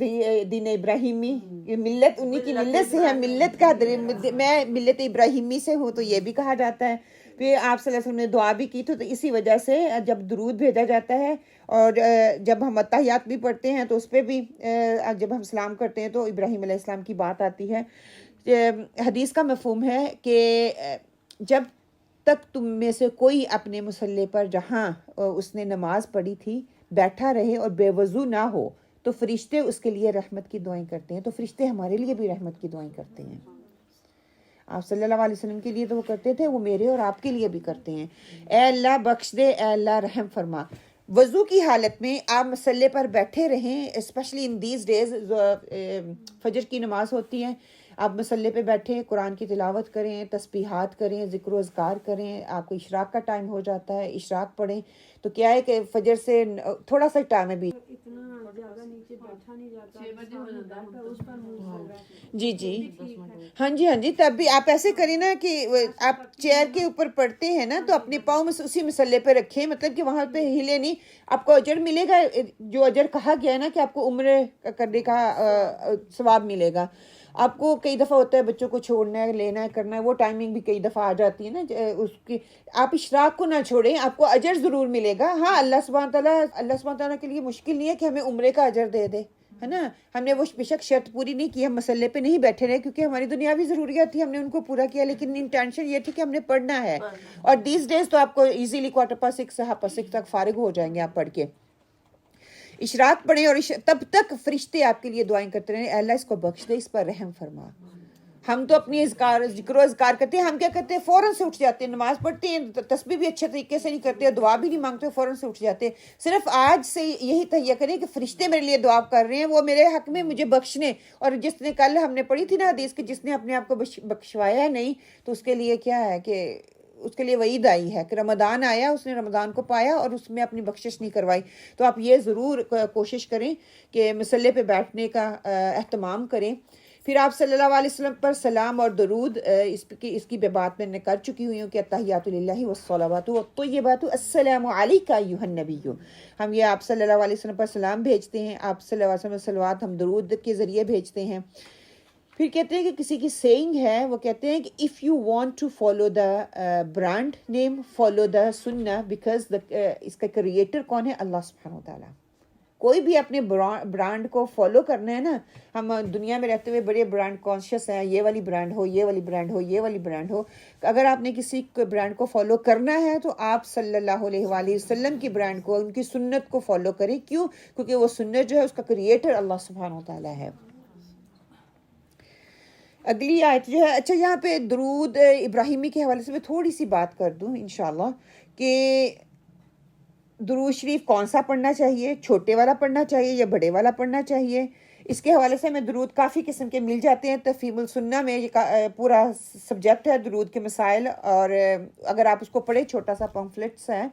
دین ابراہیمی ملت انہی کی ملت سے ہے، ملت کا میں ملت ابراہیمی سے ہوں تو یہ بھی کہا جاتا ہے. پھر آپ صلی اللہ علیہ وسلم نے دعا بھی کی تو اسی وجہ سے جب درود بھیجا جاتا ہے اور جب ہم اتحیات بھی پڑھتے ہیں تو اس پہ بھی جب ہم سلام کرتے ہیں تو ابراہیم علیہ السلام کی بات آتی ہے. حدیث کا مفہوم ہے کہ جب تک تم میں سے کوئی اپنے مصلی پر جہاں اس نے نماز پڑھی تھی بیٹھا رہے اور بے وضو نہ ہو تو فرشتے اس کے لیے رحمت کی دعائیں کرتے ہیں. تو فرشتے ہمارے لیے بھی رحمت کی دعائیں کرتے ہیں. آپ صلی اللہ علیہ وسلم کے لیے تو وہ کرتے تھے، وہ میرے اور آپ کے لیے بھی کرتے ہیں. اے اللہ بخش دے، اے اللہ رحم فرما. وضو کی حالت میں آپ مصلی پر بیٹھے رہیں، اسپیشلی ان دیز ڈیز. فجر کی نماز ہوتی ہے، آپ مصلی پہ بیٹھیں، قرآن کی تلاوت کریں، تسبیحات کریں، ذکر و اذکار کریں. آپ کو اشراق کا ٹائم ہو جاتا ہے، اشراق پڑھیں. تو کیا ہے کہ فجر سے تھوڑا سا ٹائم ہے بھی. اتنا زیادہ نیچے بیٹھا نہیں جاتا، 6 بجے ہو جاتا ہے اس پر منہ سے رہا. جی جی ہاں جی تب بھی آپ ایسے کریں نا کہ آپ چیئر کے اوپر پڑھتے ہیں نا تو اپنے پاؤں میں اسی مصلی پہ رکھیں، مطلب کہ وہاں پہ ہلے نہیں. آپ کو اجر ملے گا، جو اجر کہا گیا ہے نا کہ آپ کو عمرے کرنے کا ثواب ملے گا. آپ کو کئی دفعہ ہوتا ہے بچوں کو چھوڑنا ہے، لینا ہے، کرنا ہے، وہ ٹائمنگ بھی کئی دفعہ آ جاتی ہے نا اس کی. آپ اشراق کو نہ چھوڑیں، آپ کو اجر ضرور ملے گا. ہاں اللہ سبحانہ تعالیٰ کے لیے مشکل نہیں ہے کہ ہمیں عمرے کا اجر دے دے، ہے نا. ہم نے وہ بے شک شرط پوری نہیں کی، ہم مسئلے پہ نہیں بیٹھے رہے کیونکہ ہماری دنیاوی ضروریات تھی، ہم نے ان کو پورا کیا، لیکن انٹینشن یہ تھی کہ ہم نے پڑھنا ہے. اور دیز ڈیز تو آپ کو ایزیلی 6:15 6:30 تک فارغ ہو جائیں گے آپ پڑھ کے. اشراق پڑھیں اور تب تک فرشتے آپ کے لیے دعائیں کرتے رہیں، اے اللہ اس کو بخش دے، اس پر رحم فرما. ہم تو اپنی ذکر و اذکار کرتے ہیں، ہم کیا کرتے ہیں فوراً سے اٹھ جاتے ہیں، نماز پڑھتے ہیں، تسبیح بھی اچھے طریقے سے نہیں کرتے، دعا بھی نہیں مانگتے، فوراً سے اٹھ جاتے ہیں. صرف آج سے یہی تہیہ کریں کہ فرشتے میرے لیے دعا کر رہے ہیں، وہ میرے حق میں مجھے بخشنے. اور جس نے کل ہم نے پڑھی تھی نا حدیث کہ جس نے اپنے آپ کو بخشوایا ہے نہیں تو اس کے لیے کیا ہے کہ اس کے لیے وعید آئی ہے کہ رمضان آیا، اس نے رمضان کو پایا اور اس میں اپنی بخشش نہیں کروائی. تو آپ یہ ضرور کوشش کریں کہ مصلی پہ بیٹھنے کا اہتمام کریں. پھر آپ صلی اللہ علیہ وسلم پر سلام اور درود، اس کی بات میں نے کر چکی ہوئی ہوں کہ التحیات للہ والصلوات والطیبات السلام علیک ایھا النبی. ہم یہ آپ صلی اللہ علیہ وسلم پر سلام بھیجتے ہیں، آپ صلی اللہ علیہ وسلم صلوات ہم درود کے ذریعے بھیجتے ہیں. پھر کہتے ہیں کہ کسی کی سینگ ہے، وہ کہتے ہیں کہ if you want to follow the brand name follow the سنہ، بیکاز اس کا کریٹر کون ہے؟ اللہ سبحانہ وتعالیٰ. کوئی بھی اپنے برانڈ کو فالو کرنا ہے نا. ہم دنیا میں رہتے ہوئے بڑے برانڈ کانشیس ہیں، یہ والی برانڈ ہو، یہ والی برانڈ ہو، یہ والی برانڈ ہو. اگر آپ نے کسی برانڈ کو فالو کرنا ہے تو آپ صلی اللہ علیہ وآلہ وسلم کی برانڈ کو، ان کی سنت کو فالو کریں. کیوں؟ کیونکہ وہ سنت جو ہے اس کا کریٹر اللہ سبحانہ وتعالیٰ ہے. اگلی آیت جو ہے، اچھا یہاں پہ درود ابراہیمی کے حوالے سے میں تھوڑی سی بات کر دوں انشاءاللہ کہ درود شریف کون سا پڑھنا چاہیے، چھوٹے والا پڑھنا چاہیے یا بڑے والا پڑھنا چاہیے. اس کے حوالے سے میں درود کافی قسم کے مل جاتے ہیں. تفہیم السنہ میں یہ پورا سبجیکٹ ہے درود کے مسائل، اور اگر آپ اس کو پڑھیں، چھوٹا سا پمفلٹس ہے،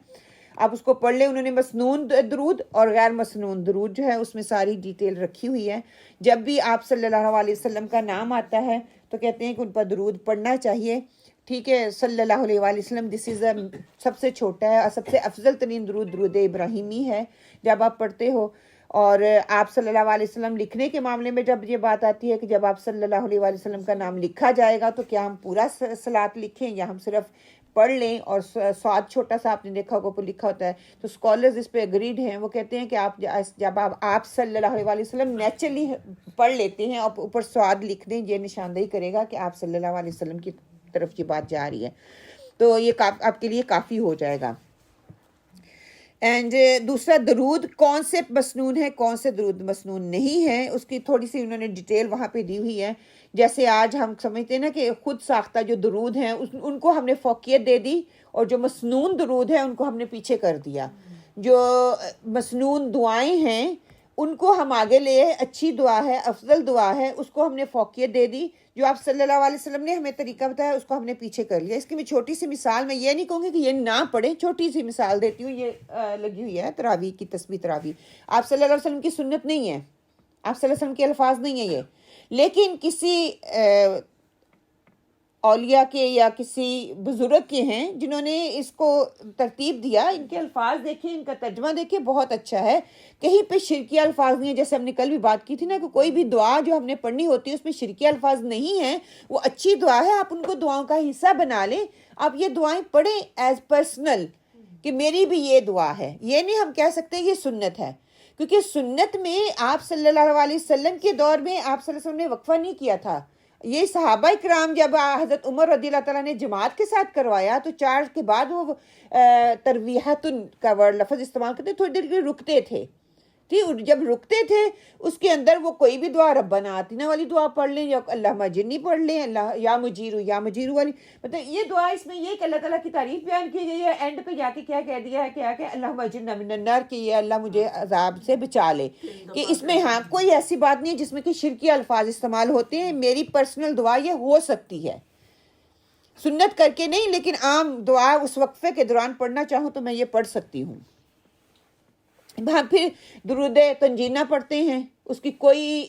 آپ اس کو پڑھ لیں. انہوں نے مسنون درود اور غیر مسنون درود جو ہے اس میں ساری ڈیٹیل رکھی ہوئی ہے. جب بھی آپ صلی اللہ علیہ وسلم کا نام آتا ہے تو کہتے ہیں کہ ان پر درود پڑھنا چاہیے. ٹھیک ہے، صلی اللہ علیہ وآلہ وسلم دس از سب سے چھوٹا ہے اور سب سے افضل ترین درود ابراہیمی ہے جب آپ پڑھتے ہو. اور آپ صلی اللہ علیہ وسلم لکھنے کے معاملے میں جب یہ بات آتی ہے کہ جب آپ صلی اللہ علیہ وآلہ وسلم کا نام لکھا جائے گا تو کیا ہم پورا صلاۃ لکھیں یا ہم صرف پڑھ لیں. اور سعد چھوٹا سا آپ نے دیکھا ہوگا اوپر لکھا ہوتا ہے. تو اسکالرز اس پہ اگریڈ ہیں، وہ کہتے ہیں کہ آپ جب آپ صلی اللہ علیہ وسلم نیچرلی پڑھ لیتے ہیں اور اوپر سعد لکھ دیں، یہ نشاندہی کرے گا کہ آپ صلی اللہ علیہ وسلم کی طرف یہ بات جا رہی ہے. تو یہ آپ کے لیے کافی ہو جائے گا. اینڈ دوسرا، درود کون سے مسنون ہے، کون سے درود مسنون نہیں ہے، اس کی تھوڑی سی انہوں نے ڈیٹیل وہاں پہ دی ہوئی ہے. جیسے آج ہم سمجھتے ہیں نا کہ خود ساختہ جو درود ہیں ان کو ہم نے فوقیت دے دی، اور جو مسنون درود ہیں ان کو ہم نے پیچھے کر دیا. جو مسنون دعائیں ہیں ان کو ہم آگے لے، اچھی دعا ہے، افضل دعا ہے، اس کو ہم نے فوقیت دے دی. جو آپ صلی اللہ علیہ وسلم نے ہمیں طریقہ بتایا اس کو ہم نے پیچھے کر لیا. اس کی میں چھوٹی سی مثال، میں یہ نہیں کہوں گی کہ یہ نہ پڑھیں، چھوٹی سی مثال دیتی ہوں. یہ لگی ہوئی ہے تراویح کی تسبیح تراویح. آپ صلی اللہ علیہ وسلم کی سنت نہیں ہے، آپ صلی اللہ علیہ وسلم کے الفاظ نہیں ہیں یہ، لیکن کسی اولیاء کے یا کسی بزرگ کے ہیں جنہوں نے اس کو ترتیب دیا. ان کے الفاظ دیکھیں، ان کا ترجمہ دیکھیں، بہت اچھا ہے. کہیں پہ شرکیہ الفاظ نہیں ہیں. جیسے ہم نے کل بھی بات کی تھی نا کہ کوئی بھی دعا جو ہم نے پڑھنی ہوتی ہے اس میں شرکیہ الفاظ نہیں ہیں، وہ اچھی دعا ہے. آپ ان کو دعاؤں کا حصہ بنا لیں. آپ یہ دعائیں پڑھیں ایز پرسنل کہ میری بھی یہ دعا ہے. یہ نہیں ہم کہہ سکتے یہ سنت ہے، کیونکہ سنت میں آپ صلی اللہ علیہ وسلم کے دور میں آپ صلی اللہ علیہ وسلم نے وقفہ نہیں کیا تھا. یہ صحابہ کرام جب حضرت عمر رضی اللہ تعالیٰ نے جماعت کے ساتھ کروایا تو 4 کے بعد وہ ترویحتن کا لفظ استعمال کرتے، تھوڑی دیر کے لیے رکتے تھے. ٹھیک، جب رکتے تھے اس کے اندر وہ کوئی بھی دعا ربنا آتینا والی دعا پڑھ لیں یا اللہم اجرنی پڑھ لیں، اللہ یا مجیرو والی. مطلب یہ دعا اس میں یہ کہ اللہ تعالیٰ کی تعریف بیان کی گئی ہے. اینڈ پہ جا کے کیا کہہ دیا ہے کہ اللہم اجرنا من النار، کہ یہ اللہ مجھے عذاب سے بچا لے. کہ اس میں ہاں کوئی ایسی بات نہیں ہے جس میں کہ شرکی الفاظ استعمال ہوتے ہیں. میری پرسنل دعا یہ ہو سکتی ہے، سنت کر کے نہیں، لیکن عام دعا اس وقفے کے دوران پڑھنا چاہوں تو میں یہ پڑھ سکتی ہوں. پھر درود تنجینہ پڑھتے ہیں، اس کی کوئی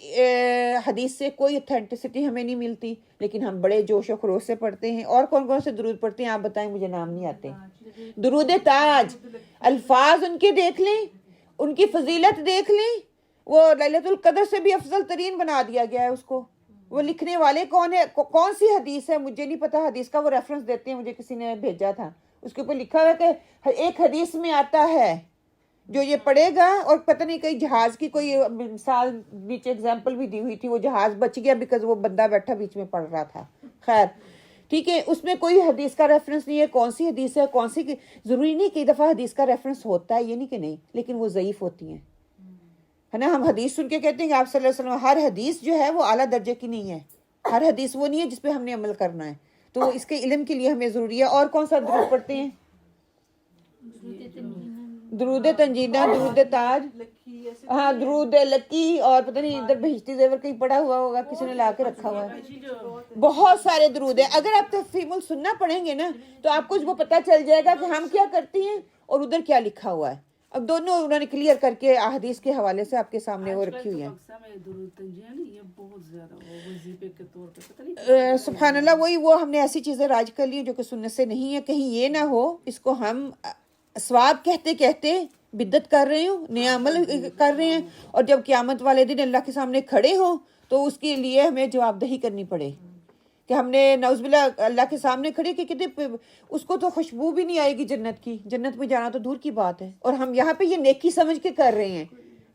حدیث سے کوئی اتھینٹسٹی ہمیں نہیں ملتی، لیکن ہم بڑے جوش و خروش سے پڑھتے ہیں. اور کون کون سے درود پڑھتے ہیں آپ بتائیں، مجھے نام نہیں آتے. درود تاج، الفاظ ان کے دیکھ لیں، ان کی فضیلت دیکھ لیں. وہ لیلۃ القدر سے بھی افضل ترین بنا دیا گیا ہے اس کو. وہ لکھنے والے کون ہے, کون سی حدیث ہے مجھے نہیں پتا, حدیث کا وہ ریفرنس دیتے ہیں, مجھے کسی نے بھیجا تھا, اس کے اوپر لکھا ہوا ہے کہ ایک حدیث میں آتا ہے جو یہ پڑھے گا, اور پتہ نہیں کئی جہاز کی کوئی مثال نیچے ایگزامپل بھی دی ہوئی تھی, وہ جہاز بچ گیا بیکاز وہ بندہ بیٹھا بیچ میں پڑھ رہا تھا. خیر ٹھیک ہے, اس میں کوئی حدیث کا ریفرنس نہیں ہے, کون سی حدیث ہے کون سی, ضروری نہیں کئی دفعہ حدیث کا ریفرنس ہوتا ہے, یہ نہیں کہ نہیں, لیکن وہ ضعیف ہوتی ہیں, ہے نا. ہم حدیث سن کے کہتے ہیں کہ آپ صلی اللہ علیہ وسلم, ہر حدیث جو ہے وہ اعلیٰ درجے کی نہیں ہے, ہر حدیث وہ نہیں ہے جس پہ ہم نے عمل کرنا ہے, تو اس کے علم کے لیے ہمیں ضروری ہے. اور کون سا درود پڑھتے ہیں؟ درود تنجیدہ, درود تاج, ہاں درود لکی, اور پتہ نہیں ادھر بہشتی زیور کہیں پڑا ہوا ہوگا, کسی نے لا کے رکھا ہوا ہے, بہت سارے درود ہیں. اگر آپ تفہیم السنہ پڑھیں گے نا تو آپ کو وہ پتہ چل جائے گا کہ ہم کیا کرتے ہیں اور ادھر کیا لکھا ہوا ہے. اب دونوں انہوں نے کلیئر کر کے احادیث کے حوالے سے آپ کے سامنے وہ رکھی ہوئی ہیں. سبحان اللہ, وہی وہ ہم نے ایسی چیزیں راج کر لی جو کہ سنت سے نہیں ہے. کہیں یہ نہ ہو اس کو ہم ثواب کہتے کہتے بدعت کر رہے ہوں, نیا عمل کر رہے ہیں, اور جب قیامت والے دن اللہ کے سامنے کھڑے ہوں تو اس کے لیے ہمیں جواب دہی کرنی پڑے کہ ہم نے نعوذ باللہ اللہ کے سامنے کھڑے کہ کتنے, اس کو تو خوشبو بھی نہیں آئے گی جنت کی, جنت میں جانا تو دور کی بات ہے. اور ہم یہاں پہ یہ نیکی سمجھ کے کر رہے ہیں,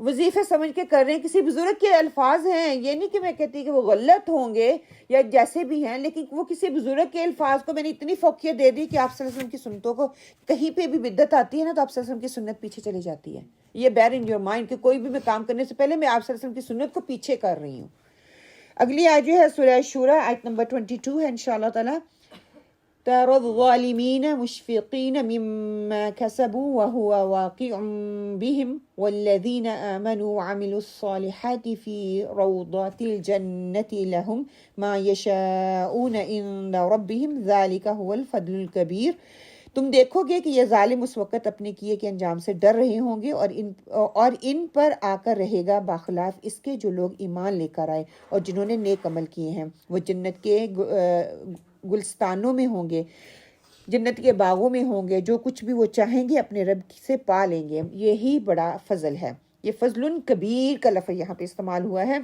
وظیفے سمجھ کے کر رہے ہیں, کسی بزرگ کے الفاظ ہیں, یہ نہیں کہ میں کہتی کہ وہ غلط ہوں گے یا جیسے بھی ہیں, لیکن وہ کسی بزرگ کے الفاظ کو میں نے اتنی فوقیت دے دی کہ آپ صلی اللہ علیہ وسلم کی سنتوں کو کہیں پہ بھی بدعت آتی ہے نا تو آپ صلی اللہ علیہ وسلم کی سنت پیچھے چلی جاتی ہے. یہ بیئر ان یور مائنڈ کہ کوئی بھی میں کام کرنے سے پہلے میں آپ صلی اللہ علیہ وسلم کی سنت کو پیچھے کر رہی ہوں. اگلی آیت جو ہے سورہ شورى آیت نمبر 22 ہے انشاءاللہ تعالی. تَرَى الظَّالِمِينَ مُشْفِقِينَ مِمَّا كَسَبُوا وَهُوَ وَاقِعٌ بِهِمْ وَالَّذِينَ آمَنُوا وَعَمِلُوا الصَّالِحَاتِ فِي رَوْضَاتِ الْجَنَّةِ لَهُمْ مَا يَشَاءُونَ عِندَ رَبِّهِمْ ذَلِكَ هُوَ الْفَضْلُ الْكَبِيرُ. تم دیکھو گے کہ یہ ظالم اس وقت اپنے کیے کے انجام سے ڈر رہے ہوں گے, اور ان پر آ کر رہے گا باخلاف اس کے جو لوگ ایمان لے کر آئے اور جنہوں نے نیک عمل کیے ہیں. وہ جنت کے گلستانوں میں ہوں گے, جنت کے باغوں میں ہوں گے, جو کچھ بھی وہ چاہیں گے اپنے رب سے پا لیں گے. یہی بڑا فضل ہے. یہ فضل کبیر کا لفظ یہاں پہ استعمال ہوا ہے.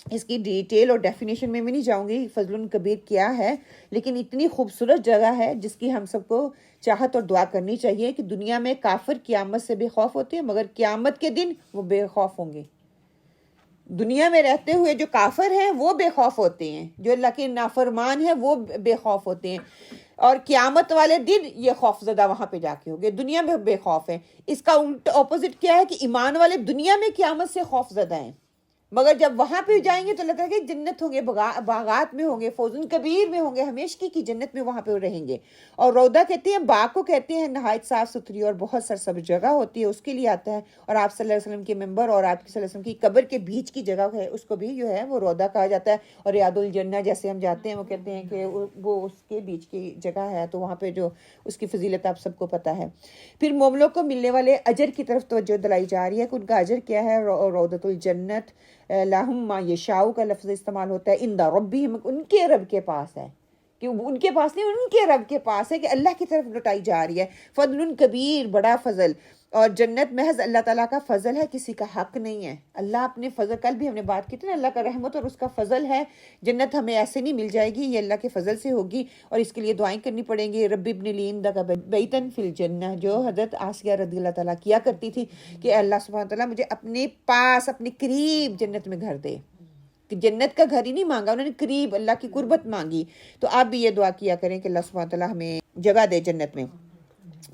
اس کی ڈیٹیل اور ڈیفینیشن میں نہیں جاؤں گی فضل کبیر کیا ہے, لیکن اتنی خوبصورت جگہ ہے جس کی ہم سب کو چاہت اور دعا کرنی چاہیے کہ دنیا میں کافر قیامت سے بے خوف ہوتے ہیں, مگر قیامت کے دن وہ بے خوف ہوں گے. دنیا میں رہتے ہوئے جو کافر ہیں وہ بے خوف ہوتے ہیں, جو اللہ کے نافرمان ہیں وہ بے خوف ہوتے ہیں, اور قیامت والے دن یہ خوف زدہ وہاں پہ جا کے ہوگے. دنیا میں بے خوف ہیں. اس کا اپوزٹ کیا ہے کہ ایمان والے دنیا میں قیامت سے خوف زدہ ہیں, مگر جب وہاں پہ جائیں گے تو اللہ تعالیٰ کہ جنت ہوں گے, باغات میں ہوں گے, فوزن کبیر میں ہوں گے, ہمیشگی کی جنت میں وہاں پہ رہیں گے. اور روضہ کہتے ہیں, باغ کو کہتے ہیں نہایت صاف ستھری اور بہت سرسبز جگہ ہوتی ہے, اس کے لیے آتا ہے. اور آپ صلی اللہ علیہ وسلم کے ممبر اور آپ صلی اللہ علیہ وسلم کی قبر کے بیچ کی جگہ ہے, اس کو بھی جو ہے وہ روضہ کہا جاتا ہے. اور ریاض الجنہ جیسے ہم جاتے ہیں وہ کہتے ہیں کہ وہ اس کے بیچ کی جگہ ہے, تو وہاں پہ جو اس کی فضیلت آپ سب کو پتہ ہے. پھر مومنوں کو ملنے والے اجر کی طرف توجہ دلائی جا رہی ہے کہ ان کا اجر کیا ہے. روضۃ الجنت, لہم ما یشاء کا لفظ استعمال ہوتا ہے. عند ربہم, ان کے رب کے پاس ہے, کہ ان کے پاس نہیں, ان کے رب کے پاس ہے, کہ اللہ کی طرف لوٹائی جا رہی ہے. فضل کبیر, بڑا فضل. اور جنت محض اللہ تعالیٰ کا فضل ہے, کسی کا حق نہیں ہے. اللہ اپنے فضل, کل بھی ہم نے بات کی تھی نا, اللہ کا رحمت اور اس کا فضل ہے. جنت ہمیں ایسے نہیں مل جائے گی, یہ اللہ کے فضل سے ہوگی, اور اس کے لیے دعائیں کرنی پڑیں گی. رب ابن لی عندک بیتن فی الجنہ, جو حضرت آسیہ رضی اللہ تعالیٰ کیا کرتی تھی کہ اللہ سبحانہ تعالیٰ مجھے اپنے پاس, اپنے قریب جنت میں گھر دے. کہ جنت کا گھر ہی نہیں مانگا انہوں نے, قریب اللہ کی قربت مانگی. تو آپ بھی یہ دعا کیا کریں کہ اللہ سبحانہ تعالیٰ ہمیں جگہ دے جنت میں.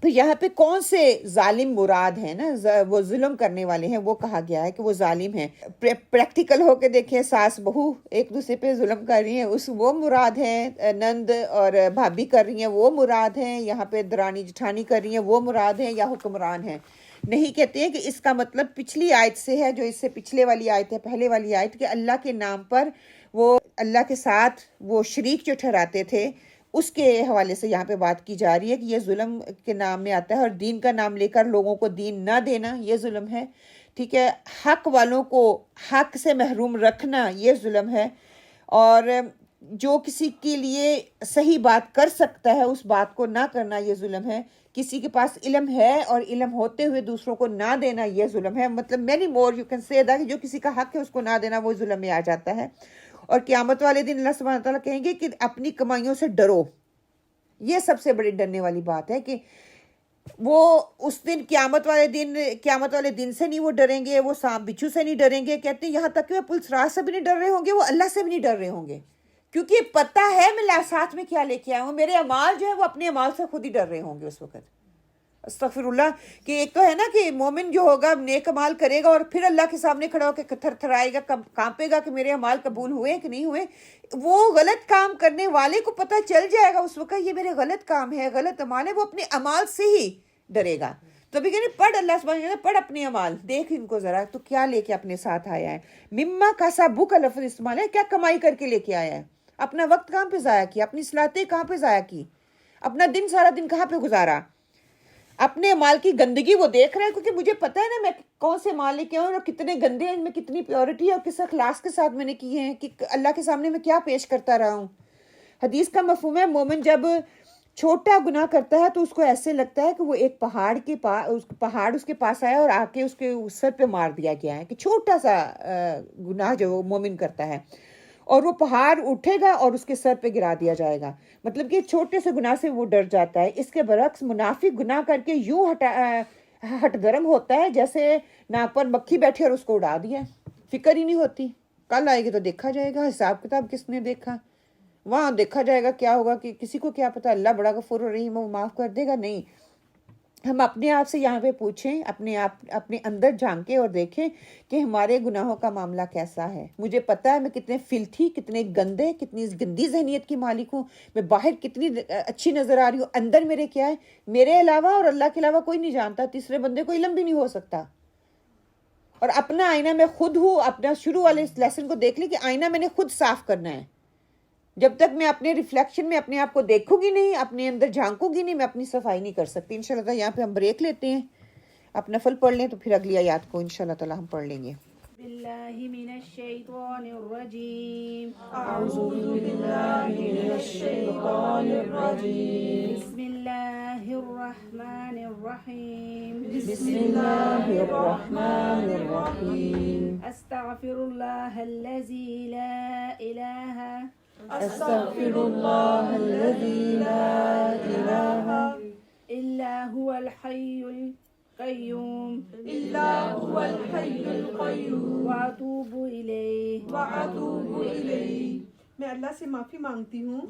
پھر یہاں پہ کون سے ظالم مراد ہیں نا, وہ ظلم کرنے والے ہیں, وہ کہا گیا ہے کہ وہ ظالم ہیں. پریکٹیکل ہو کے دیکھیں, ساس بہو ایک دوسرے پہ ظلم کر رہی ہیں, وہ مراد ہیں. نند اور بھابھی کر رہی ہیں, وہ مراد ہیں. یہاں پہ درانی جٹھانی کر رہی ہیں, وہ مراد ہیں, یا حکمران ہیں. نہیں کہتے ہیں کہ اس کا مطلب پچھلی آیت سے ہے, جو اس سے پچھلے والی آیت ہے, پہلے والی آیت, کہ اللہ کے نام پر وہ اللہ کے ساتھ وہ شریک جو ٹھہراتے تھے, اس کے حوالے سے یہاں پہ بات کی جا رہی ہے کہ یہ ظلم کے نام میں آتا ہے. اور دین کا نام لے کر لوگوں کو دین نہ دینا, یہ ظلم ہے. ٹھیک ہے, حق والوں کو حق سے محروم رکھنا, یہ ظلم ہے. اور جو کسی کے لیے صحیح بات کر سکتا ہے اس بات کو نہ کرنا, یہ ظلم ہے. کسی کے پاس علم ہے اور علم ہوتے ہوئے دوسروں کو نہ دینا, یہ ظلم ہے. مطلب many more you can say that, جو کسی کا حق ہے اس کو نہ دینا وہ ظلم میں آ جاتا ہے. اور قیامت والے دن اللہ سبحانہ تعالیٰ کہیں گے کہ اپنی کمائیوں سے ڈرو. یہ سب سے بڑی ڈرنے والی بات ہے کہ وہ اس دن قیامت والے دن سے نہیں وہ ڈریں گے, وہ سانپ بچھو سے نہیں ڈریں گے. کہتے ہیں یہاں تک کہ وہ پولیس راج سے بھی نہیں ڈر رہے ہوں گے, وہ اللہ سے بھی نہیں ڈر رہے ہوں گے, کیونکہ پتہ ہے میں ساتھ میں کیا لے کے آیا ہوں. میرے اعمال جو ہے وہ اپنے اعمال سے خود ہی ڈر رہے ہوں گے اس وقت. استغفر اللہ. کہ ایک تو ہے نا کہ مومن جو ہوگا نیک اعمال کرے گا اور پھر اللہ کے سامنے کھڑا ہو کے تھر تھرائے گا, کانپے گا کہ میرے اعمال قبول ہوئے کہ نہیں ہوئے. وہ غلط کام کرنے والے کو پتہ چل جائے گا اس وقت یہ میرے غلط کام ہے, غلط اعمال ہے, وہ اپنے اعمال سے ہی ڈرے گا. تو بھی کہنے پڑھ, اللہ سبحانہ وتعالی پڑھ اپنے اعمال, دیکھ ان کو ذرا تو کیا لے کے اپنے ساتھ آیا ہے. مما کسبوا کا لفظ استعمال ہے, کیا کمائی کر کے لے کے آیا ہے. اپنا وقت کہاں پہ ضائع کیا, اپنی صلاحیں کہاں پہ ضائع کی, اپنا دن سارا دن کہاں پہ گزارا. اپنے مال کی گندگی وہ دیکھ رہے ہیں, کیونکہ مجھے پتہ ہے نا میں کون سے مال لے کے آؤں اور کتنے گندے ہیں, ان میں کتنی پیورٹی ہے اور کس اخلاص کے ساتھ میں نے کیے ہیں, کہ اللہ کے سامنے میں کیا پیش کرتا رہا ہوں. حدیث کا مفہوم ہے مومن جب چھوٹا گناہ کرتا ہے تو اس کو ایسے لگتا ہے کہ وہ ایک پہاڑ اس کے پاس آیا اور آ کے اس کے سر پہ مار دیا گیا ہے, کہ چھوٹا سا گناہ جو مومن کرتا ہے اور وہ پہاڑ اٹھے گا اور اس کے سر پہ گرا دیا جائے گا. مطلب کہ چھوٹے سے گناہ سے وہ ڈر جاتا ہے. اس کے برعکس منافق گناہ کر کے یوں ہٹ درم ہوتا ہے جیسے ناک پر مکھی بیٹھی اور اس کو اڑا دیا, فکر ہی نہیں ہوتی. کل آئے گی تو دیکھا جائے گا, حساب کتاب کس نے دیکھا, وہاں دیکھا جائے گا کیا ہوگا, کہ کسی کو کیا پتہ, اللہ بڑا غفور الرحیم وہ معاف کر دے گا. نہیں, ہم اپنے آپ سے یہاں پہ پوچھیں, اپنے اندر جھانکیں اور دیکھیں کہ ہمارے گناہوں کا معاملہ کیسا ہے. مجھے پتہ ہے میں کتنے فلتھی, کتنے گندے, کتنی گندی ذہنیت کی مالک ہوں. میں باہر کتنی اچھی نظر آ رہی ہوں, اندر میرے کیا ہے. میرے علاوہ اور اللہ کے علاوہ کوئی نہیں جانتا, تیسرے بندے کو علم بھی نہیں ہو سکتا. اور اپنا آئینہ میں خود ہوں. اپنا شروع والے لیسن کو دیکھ لیں کہ آئینہ میں نے خود صاف کرنا ہے. جب تک میں اپنے ریفلیکشن میں اپنے آپ کو دیکھوں گی نہیں, اپنے اندر جھانکوں گی نہیں, میں اپنی صفائی نہیں کر سکتی. انشاءاللہ یہاں پہ ہم بریک لیتے ہیں, اپنا نفل پڑھ لیں تو پھر اگلی آیات کو انشاءاللہ تعالی ہم پڑھ لیں گے. باللہ من الشیطان الرجیم. اعوذ باللہ من الشیطان الرجیم. بسم اللہ الرحمن الرحیم. بسم اللہ الرحمن الرحیم. استغفر اللہ الذی لا الہ استغفر اللہ الذی لا الہ الا هو الحی القیوم الا هو الحی القیوم واتوب الیہ. واتوب الیہ. میں اللہ سے معافی مانگتی ہوں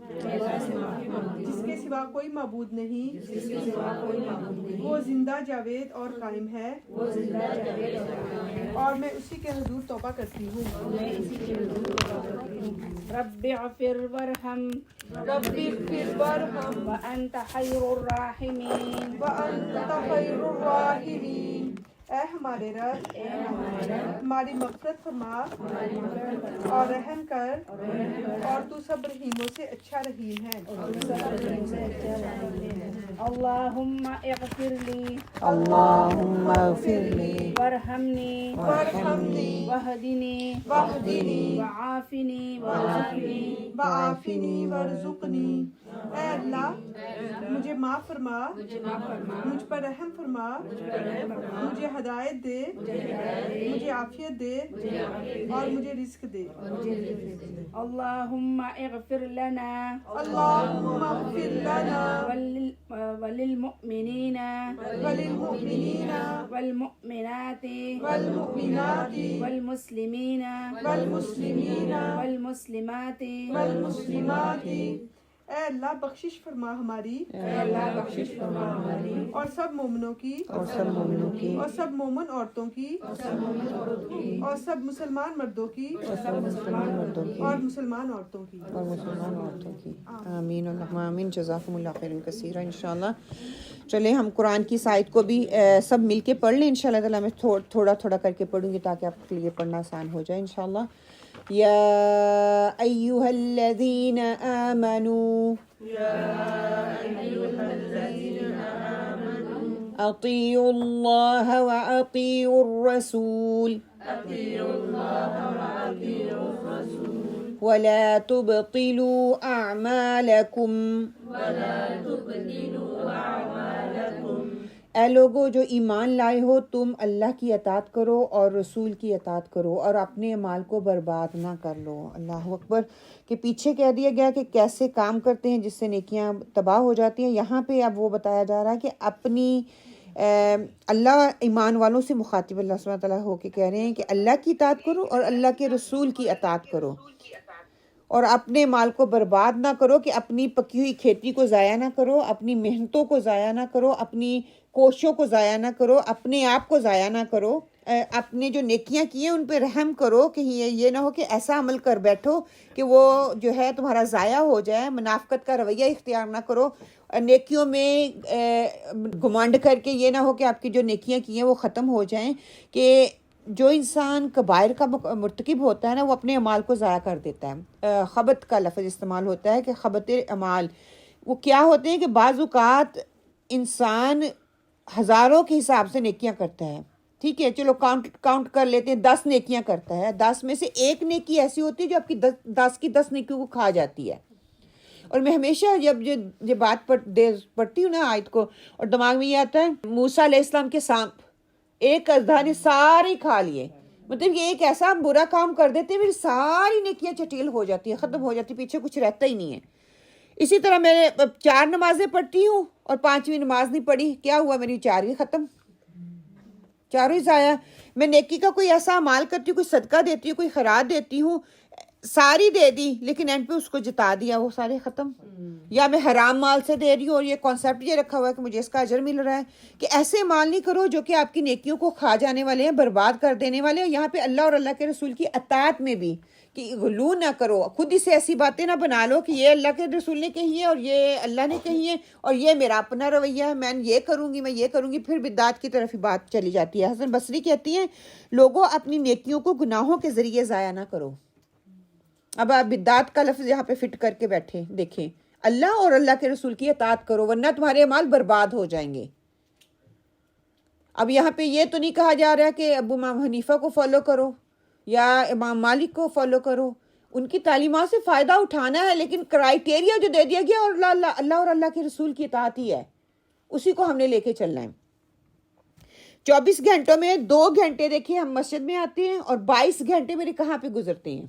جس کے سوا کوئی معبود نہیں, وہ زندہ جاوید اور قائم ہے, اور میں اسی کے حضور توبہ کرتی ہوں. رب اغفر وارحم رب اغفر وارحم وانت خیر الراحمین. وانت خیر الراحمین. اے ہمارے رب, ہماری مغفرت فرما اور رحم کر, اور تو سب رحیموں سے اچھا رحیم ہے. اللہم اغفر لی اللہم اغفر لی وارحمنی وارحمنی واہدنی واہدنی وعافنی وعافنی وارزقنی. اے اللہ مجھے معاف فرما, مجھ پر رحم فرما, مجھے ہدایت دے, مجھے عافیت دے, اور مجھے رزق دے. اللہم اغفر لنا اللہم اغفر لنا وللمؤمنین وللمؤمنین والمؤمنات والمؤمنات والمسلمین والمسلمین والمسلمات والمسلمات. اے اللہ بخشش فرما ہماری بخشش فرما ہماری اور سب مومنوں کی, اور سب مومنوں کی, اور سب مومن عورتوں کی, اور سب مسلمان مردوں کی, اور سب مسلمان مردوں کی, اور مسلمان عورتوں کی. اور مسلمان عورتوں کی. آمین اللہم آمین. جزاکم اللہ خیر کثیرا. انشاءاللہ چلیں ہم قرآن کی سائد کو بھی سب مل کے پڑھ لیں انشاءاللہ تعالی. میں تھوڑا تھوڑا کر کے پڑھوں گی تاکہ آپ کے لیے پڑھنا آسان ہو جائے انشاءاللہ. یا ایھا الذین آمنوا اطیعوا اللہ واطیعوا الرسول ولا تبطلوا اعمالکم اے لوگو جو ایمان لائے ہو تم اللہ کی اطاعت کرو اور رسول کی اطاعت کرو اور اپنے اعمال کو برباد نہ کر لو. اللہ اکبر. کہ پیچھے کہہ دیا گیا کہ کیسے کام کرتے ہیں جس سے نیکیاں تباہ ہو جاتی ہیں. یہاں پہ اب وہ بتایا جا رہا ہے کہ اپنی اللہ ایمان والوں سے مخاطب اللہ سبحانہ تعالیٰ ہو کے کہہ رہے ہیں کہ اللہ کی اطاعت کرو اور اللہ کے رسول کی اطاعت کرو اور اپنے مال کو برباد نہ کرو، کہ اپنی پکی ہوئی کھیتی کو ضائع نہ کرو، اپنی محنتوں کو ضائع نہ کرو، اپنی کوششوں کو ضائع نہ کرو، اپنے آپ کو ضائع نہ کرو، اپنے جو نیکیاں کی ہیں ان پہ رحم کرو کہ یہ نہ ہو کہ ایسا عمل کر بیٹھو کہ وہ جو ہے تمہارا ضائع ہو جائے. منافقت کا رویہ اختیار نہ کرو، نیکیوں میں گمانڈ کر کے یہ نہ ہو کہ آپ کی جو نیکیاں کی ہیں وہ ختم ہو جائیں. کہ جو انسان کبائر کا مرتکب ہوتا ہے نا وہ اپنے اعمال کو ضائع کر دیتا ہے. خبط کا لفظ استعمال ہوتا ہے کہ خبط اعمال وہ کیا ہوتے ہیں کہ بعض اوقات انسان ہزاروں کے حساب سے نیکیاں کرتا ہے. ٹھیک ہے، چلو کاؤنٹ کر لیتے ہیں، 10 نیکیاں کرتا ہے، 10 میں سے ایک نیکی ایسی ہوتی ہے جو آپ کی 10 کی 10 نیکیوں کو کھا جاتی ہے. اور میں ہمیشہ جب یہ بات پڑھتی ہوں نا آیت کو اور دماغ میں یہ آتا ہے موسیٰ علیہ السلام کے سانپ ایک اژدہا نے سارے کھا لیے. مطلب یہ ایک ایسا برا کام کر دیتے ہیں میری ساری نیکیاں چٹیل ہو جاتی ہیں، ختم ہو جاتی، پیچھے کچھ رہتا ہی نہیں ہے. اسی طرح میں 4 نمازیں پڑھتی ہوں اور 5ویں نماز نہیں پڑھی، کیا ہوا؟ میری 4 ہی ختم، 4 ہی ضائع. میں نیکی کا کوئی ایسا عمال کرتی ہوں، کوئی صدقہ دیتی ہوں، کوئی خیرات دیتی ہوں، ساری دے دی لیکن اینڈ پہ اس کو جتا دیا، وہ سارے ختم. یا میں حرام مال سے دے رہی ہوں اور یہ کانسیپٹ یہ رکھا ہوا ہے کہ مجھے اس کا اجر مل رہا ہے. کہ ایسے مال نہیں کرو جو کہ آپ کی نیکیوں کو کھا جانے والے ہیں، برباد کر دینے والے ہیں. یہاں پہ اللہ اور اللہ کے رسول کی اطاعت میں بھی کہ غلو نہ کرو، خود ہی سے ایسی باتیں نہ بنا لو کہ یہ اللہ کے رسول نے کہی ہے اور یہ اللہ نے کہی ہے اور یہ میرا اپنا رویہ ہے، میں یہ کروں گی، میں یہ کروں گی، پھر بدعت کی طرف ہی بات چلی جاتی ہے. حسن بصری کہتی ہیں لوگوں اپنی نیکیوں کو گناہوں کے ذریعے ضائع نہ کرو. اب آپ بدعت کا لفظ یہاں پہ فٹ کر کے بیٹھے دیکھیں، اللہ اور اللہ کے رسول کی اطاعت کرو ورنہ تمہارے اعمال برباد ہو جائیں گے. اب یہاں پہ یہ تو نہیں کہا جا رہا کہ ابو امام حنیفہ کو فالو کرو یا امام مالک کو فالو کرو، ان کی تعلیمات سے فائدہ اٹھانا ہے، لیکن کرائیٹیریا جو دے دیا گیا اور اللہ اور اللہ کے رسول کی اطاعت ہی ہے، اسی کو ہم نے لے کے چلنا ہے. 24 گھنٹوں میں 2 گھنٹے دیکھیں ہم مسجد میں آتے ہیں اور 22 گھنٹے میرے کہاں پہ گزرتے ہیں.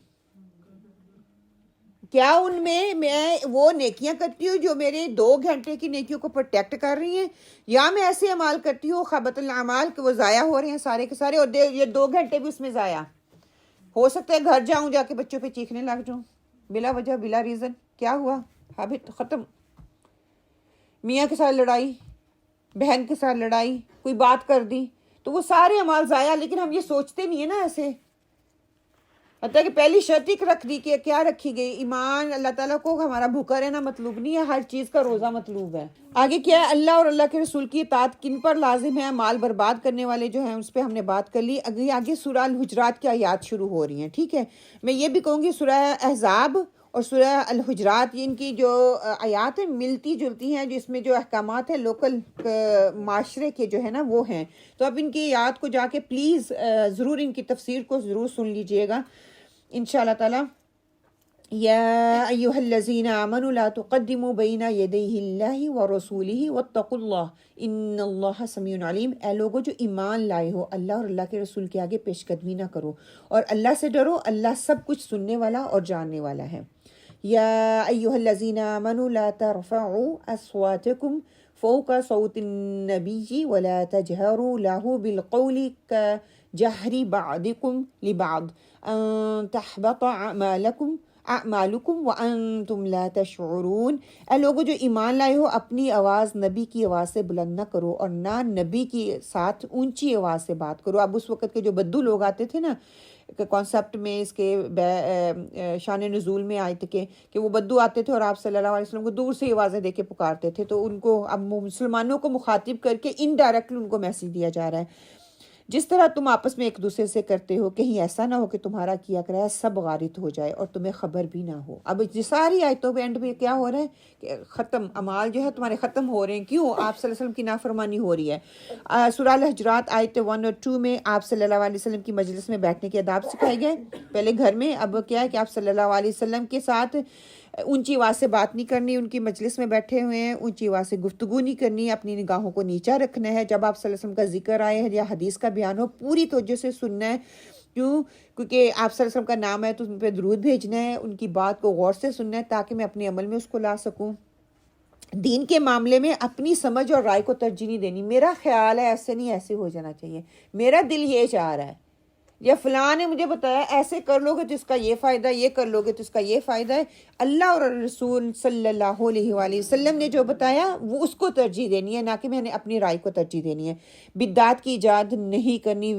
کیا ان میں وہ نیکیاں کرتی ہوں جو میرے 2 گھنٹے کی نیکیوں کو پروٹیکٹ کر رہی ہیں، یا میں ایسے اعمال کرتی ہوں خبط الاعمال کہ وہ ضائع ہو رہے ہیں سارے کے سارے، اور یہ 2 گھنٹے بھی اس میں ضائع. ہو سکتا ہے گھر جاؤں جا کے بچوں پہ چیخنے لگ جاؤں بلا وجہ بلا ریزن. کیا ہوا؟ ہیبٹ ختم. میاں کے ساتھ لڑائی، بہن کے ساتھ لڑائی، کوئی بات کر دی تو وہ سارے اعمال ضائع. لیکن ہم یہ سوچتے نہیں ہیں نا ایسے. حتیٰ کہ پہلی شرط ہی رکھ دی کہ کیا رکھی گئی؟ ایمان اللہ تعالیٰ کو ہمارا بھوکا رہنا مطلوب نہیں ہے، ہر چیز کا روزہ مطلوب ہے. آگے کیا ہے؟ اللہ اور اللہ کے رسول کی اطاعت کن پر لازم ہے؟ مال برباد کرنے والے جو ہیں اس پہ ہم نے بات کر لی. آگے سورہ الحجرات کی آیات شروع ہو رہی ہیں. ٹھیک ہے، میں یہ بھی کہوں گی سورہ احزاب اور سورہ الحجرات ان کی جو آیات ہیں ملتی جلتی ہیں، جو اس میں جو احکامات ہیں لوکل معاشرے کے جو ہے نا وہ ہیں. تو اب ان کی آیات کو جا کے پلیز ضرور ان کی تفسیر کو ضرور سن لیجئے گا انشاءاللہ تعالی. یا ایھا الذین آمنوا لا تقدموا بین یدی اللہ ورسولہ واتقوا اللہ ان اللہ سمیع علیم. اے لوگو جو ایمان لائے ہو اللہ اور اللہ کے رسول کے آگے پیش قدمی نہ کرو اور اللہ سے ڈرو، اللہ سب کچھ سننے والا اور جاننے والا ہے. یا ایھا الذین آمنوا لا ترفعوا اصواتکم فوق صوت النبی ولا تجهروا له بالقول كجهر بعضكم لبعض ان تحبط اعمالکم وانتم لا تشعرون. اے لوگوں جو ایمان لائے ہو اپنی آواز نبی کی آواز سے بلند نہ کرو اور نہ نبی کے ساتھ اونچی آواز سے بات کرو. اب اس وقت کے جو بدو لوگ آتے تھے نا کانسیپٹ میں اس کے شان نزول میں آئے تھے کہ وہ بدو آتے تھے اور آپ صلی اللہ علیہ وسلم کو دور سے آوازیں دے کے پکارتے تھے، تو ان کو اب مسلمانوں کو مخاطب کر کے انڈائریکٹلی ان کو میسیج دیا جا رہا ہے جس طرح تم آپس میں ایک دوسرے سے کرتے ہو کہیں ایسا نہ ہو کہ تمہارا کیا کرا سب غارت ہو جائے اور تمہیں خبر بھی نہ ہو. اب یہ ساری آیتوں پہ اینڈ میں کیا ہو رہا ہے کہ ختم اعمال جو ہے تمہارے ختم ہو رہے ہیں. کیوں؟ آپ صلی اللہ علیہ وسلم کی نافرمانی ہو رہی ہے. سورہ الحجرات آیت 1 اور 2 میں آپ صلی اللہ علیہ وسلم کی مجلس میں بیٹھنے کے آداب سکھائے گئے پہلے گھر میں. اب کیا ہے کہ آپ صلی اللہ علیہ وسلم کے ساتھ اونچی آواز سے بات نہیں کرنی، ان کی مجلس میں بیٹھے ہوئے ہیں اونچی آواز سے گفتگو نہیں کرنی، اپنی نگاہوں کو نیچا رکھنا ہے، جب آپ صلی اللہ علیہ وسلم کا ذکر آئے یا حدیث کا بیان ہو پوری توجہ سے سننا ہے، کیونکہ آپ صلی اللہ علیہ وسلم کا نام ہے تو ان پہ درود بھیجنا ہے، ان کی بات کو غور سے سننا ہے تاکہ میں اپنے عمل میں اس کو لا سکوں۔ دین کے معاملے میں اپنی سمجھ اور رائے کو ترجیح نہیں دینی، میرا خیال ہے ایسے نہیں ایسے ہو جانا چاہیے، میرا دل یہ چاہ رہا ہے، یا فلاں نے مجھے بتایا ایسے کر لو گے تو اس کا یہ فائدہ ہے، یہ کر لو گے تو اس کا یہ فائدہ ہے۔ اللہ اور رسول صلی اللہ علیہ وآلہ وسلم نے جو بتایا وہ اس کو ترجیح دینی ہے، نہ کہ میں نے اپنی رائے کو ترجیح دینی ہے۔ بدعات کی ایجاد نہیں کرنی،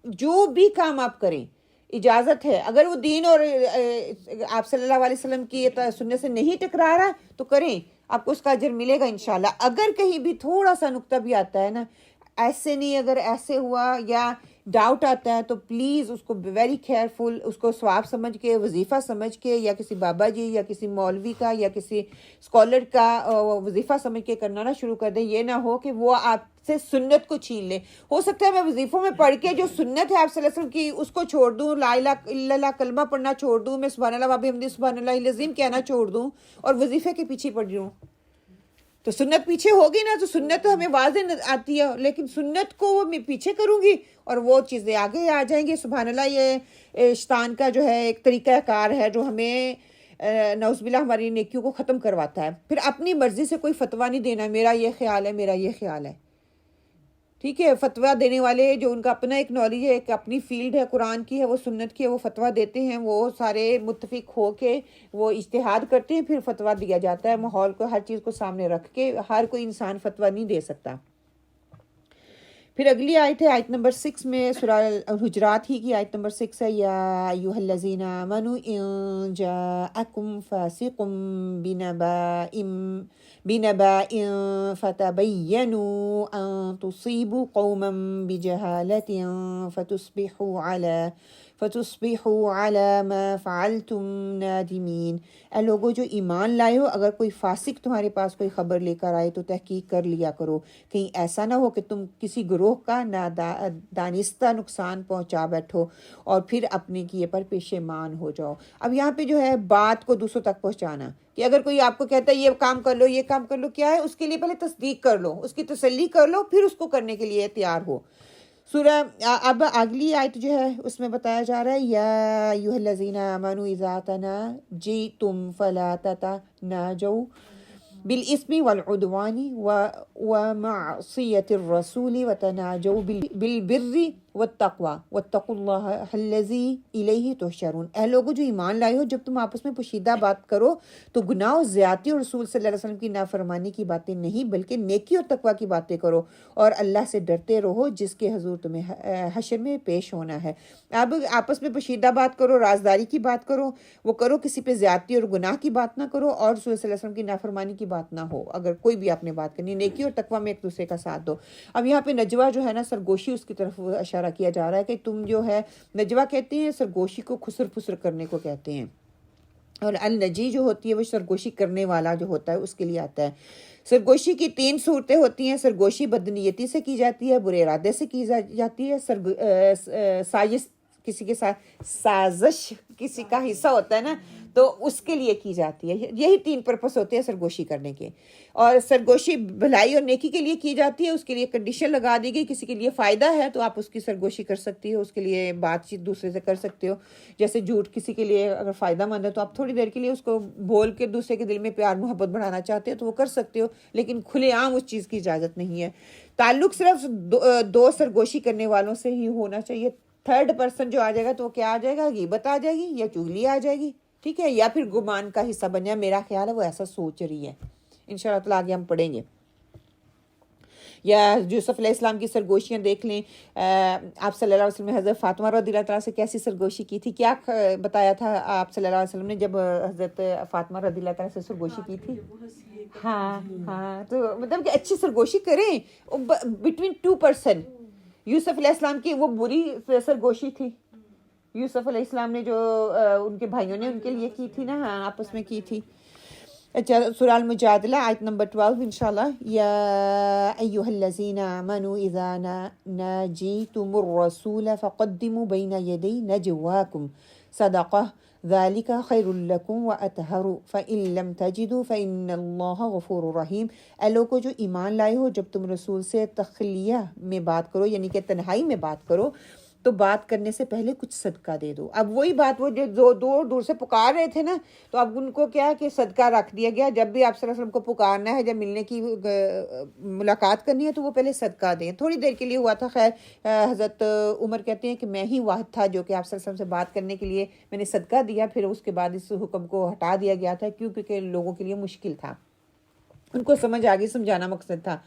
جو بھی کام آپ کریں اجازت ہے، اگر وہ دین اور آپ صلی اللہ علیہ وسلم کی سنت سے نہیں ٹکرا رہا تو کریں، آپ کو اس کا اجر ملے گا انشاءاللہ۔ اگر کہیں بھی تھوڑا سا نقطہ بھی آتا ہے نا، ایسے نہیں، اگر ایسے ہوا یا ڈاؤٹ آتا ہے تو پلیز اس کو ویری کیئرفل، اس کو ثواب سمجھ کے، وظیفہ سمجھ کے، یا کسی بابا جی یا کسی مولوی کا یا کسی اسکالر کا وظیفہ سمجھ کے کرنا نہ شروع کر دیں۔ یہ نہ ہو کہ وہ آپ سے سنت کو چھین لے۔ ہو سکتا ہے میں وظیفوں میں پڑھ کے جو سنت ہے آپ صلی اللہ علیہ وسلم کی اس کو چھوڑ دوں، لا الہ الا اللہ کلمہ پڑھنا چھوڑ دوں، میں سبحان اللہ و بحمدہ سبحان اللہ العظیم کہنا چھوڑ دوں اور وظیفے کے پیچھے پڑ جاؤں، تو سنت پیچھے ہوگی نا، تو سنت تو ہمیں واضح آتی ہے، لیکن سنت کو میں پیچھے کروں گی اور وہ چیزیں آگے آ جائیں گی۔ سبحان اللہ، یہ شیطان کا جو ہے ایک طریقہ کار ہے جو ہمیں نعوذ باللہ ہماری نیکیوں کو ختم کرواتا ہے۔ پھر اپنی مرضی سے کوئی فتویٰ نہیں دینا، میرا یہ خیال ہے، میرا یہ خیال ہے، ٹھیک ہے۔ فتویٰ دینے والے جو ان کا اپنا ایک نالج ہے، ایک اپنی فیلڈ ہے، قرآن کی ہے، وہ سنت کی ہے، وہ فتویٰ دیتے ہیں، وہ سارے متفق ہو کے وہ اجتہاد کرتے ہیں، پھر فتویٰ دیا جاتا ہے۔ ماحول کو، ہر چیز کو سامنے رکھ کے ہر کوئی انسان فتویٰ نہیں دے سکتا۔ پھر اگلی آیت ہے آیت نمبر 6 میں، سورہ حجرات ہی کی آیت نمبر 6 ہے، یا ایھا الذین آمنوا ان جاءکم فاسق بنبأ فتبینوا ان تصیبوا قوما بجہالۃ فتصبحوا علی ما فعلتم نادمین۔ اے لوگو جو ایمان لائے ہو، اگر کوئی فاسق تمہارے پاس کوئی خبر لے کر آئے تو تحقیق کر لیا کرو، کہیں ایسا نہ ہو کہ تم کسی گروہ کا نادانستہ نقصان پہنچا بیٹھو اور پھر اپنے کیے پر پشیمان ہو جاؤ۔ اب یہاں پہ جو ہے بات کو دوسروں تک پہنچانا، کہ اگر کوئی آپ کو کہتا ہے یہ کام کر لو، یہ کام کر لو، کیا ہے اس کے لیے پہلے تصدیق کر لو، اس کی تسلی کر لو، پھر اس کو کرنے کے لیے تیار ہو۔ سورہ اب اگلی آیت جو ہے اس میں بتایا جا رہا ہے، یا ایھا الذین آمنوا اذا تناجیتم فلا تتناجوا بالاسم والعدوان ومعصیۃ الرسول وتناجوا بالبر والتقوی واتقوا اللہ الذی الیہ تحشرون۔ اے لوگو جو ایمان لائے ہو، جب تم آپس میں پوشیدہ بات کرو تو گناہ و زیادتی اور رسول صلی اللہ علیہ وسلم کی نافرمانی کی باتیں نہیں بلکہ نیکی اور تقوی کی باتیں کرو، اور اللہ سے ڈرتے رہو جس کے حضور تمہیں حشر میں پیش ہونا ہے۔ اب آپس میں پوشیدہ بات کرو، رازداری کی بات کرو، وہ کرو، کسی پہ زیادتی اور گناہ کی بات نہ کرو، اور رسول صلی اللہ علیہ وسلم کی نافرمانی کی بات نہ ہو۔ اگر کوئی بھی آپ نے بات کرنی، نیکی اور تقوی میں ایک دوسرے کا ساتھ دو۔ اب یہاں پہ نجوہ جو ہے نا، سرگوشی، اس کی طرف اشارہ کیا جا رہا ہے کہ تم جو ہے، نجوہ کہتے ہیں سرگوشی کو، خسر پھسر کرنے کو کہتے ہیں، اور النجی جو ہوتی ہے وہ سرگوشی کرنے والا جو ہوتا ہے اس کے لیے آتا ہے۔ سرگوشی کی 3 صورتیں ہوتی ہیں۔ سرگوشی بدنیتی سے کی جاتی ہے، برے ارادے سے کی جاتی ہے، سازش کسی کے ساتھ، سازش کسی کا حصہ ہوتا ہے نا، تو اس کے لیے کی جاتی ہے۔ یہی 3 پرپس ہوتے ہیں سرگوشی کرنے کے۔ اور سرگوشی بھلائی اور نیکی کے لیے کی جاتی ہے، اس کے لیے کنڈیشن لگا دی گئی، کسی کے لیے فائدہ ہے تو آپ اس کی سرگوشی کر سکتی ہو، اس کے لیے بات چیت دوسرے سے کر سکتے ہو۔ جیسے جھوٹ کسی کے لیے اگر فائدہ مند ہے تو آپ تھوڑی دیر کے لیے اس کو بول کے دوسرے کے دل میں پیار محبت بڑھانا چاہتے ہو تو وہ کر سکتے ہو، لیکن کھلے عام اس چیز کی اجازت نہیں ہے۔ تعلق صرف 2 سرگوشی کرنے والوں سے ہی ہونا چاہیے۔ 3rd پرسن جو آ جائے گا تو وہ کیا آ جائے گا، غیبت آ جائے گی یا چغلی آ جائے گی، ٹھیک ہے، یا پھر گمان کا حصہ بن جائے، میرا خیال ہے وہ ایسا سوچ رہی ہے۔ انشاءاللہ تعالیٰ آگے ہم پڑھیں گے۔ یا یوسف علیہ السلام کی سرگوشیاں دیکھ لیں، آپ صلی اللہ علیہ وسلم نے حضرت فاطمہ رضی اللہ تعالیٰ سے کیسی سرگوشی کی تھی، کیا بتایا تھا آپ صلی اللہ علیہ وسلم نے جب حضرت فاطمہ رضی اللہ تعالیٰ سے سرگوشی کی تھی؟ ہاں، تو مطلب کہ اچھی سرگوشی کریں بٹوین 2 پرسن۔ یوسف علیہ السلام کی وہ بری سرگوشی تھی، یوسف علیہ السلام نے جو ان کے بھائیوں نے ان کے لیے کی تھی نا، آپس میں کی تھی۔ اچھا سورہ المجادلہ آیت نمبر 12 انشاءاللہ. یا ایھا الذین آمنوا اذا ناجیتم الرسول فقدموا بین یدی نجواکم صدقہ ذلک خیر لکم واطہر فإن لم تجدوا فإن اللہ غفور رحیم. اے لوگو جو ایمان لائے ہو، جب تم رسول سے تخلیہ میں بات کرو یعنی کہ تنہائی میں بات کرو تو بات کرنے سے پہلے کچھ صدقہ دے دو. اب وہی بات وہ جو دور دور سے پکار رہے تھے نا، تو اب ان کو کیا کہ صدقہ رکھ دیا گیا. جب بھی آپ صلی اللہ علیہ وسلم کو پکارنا ہے، جب ملنے کی ملاقات کرنی ہے تو وہ پہلے صدقہ دیں. تھوڑی دیر کے لیے ہوا تھا، خیر حضرت عمر کہتے ہیں کہ میں ہی واحد تھا جو کہ آپ صلی اللہ علیہ وسلم سے بات کرنے کے لیے میں نے صدقہ دیا. پھر اس کے بعد اس حکم کو ہٹا دیا گیا تھا کیونکہ لوگوں کے لیے مشکل تھا، ان کو سمجھ آ گئی، سمجھانا مقصد تھا.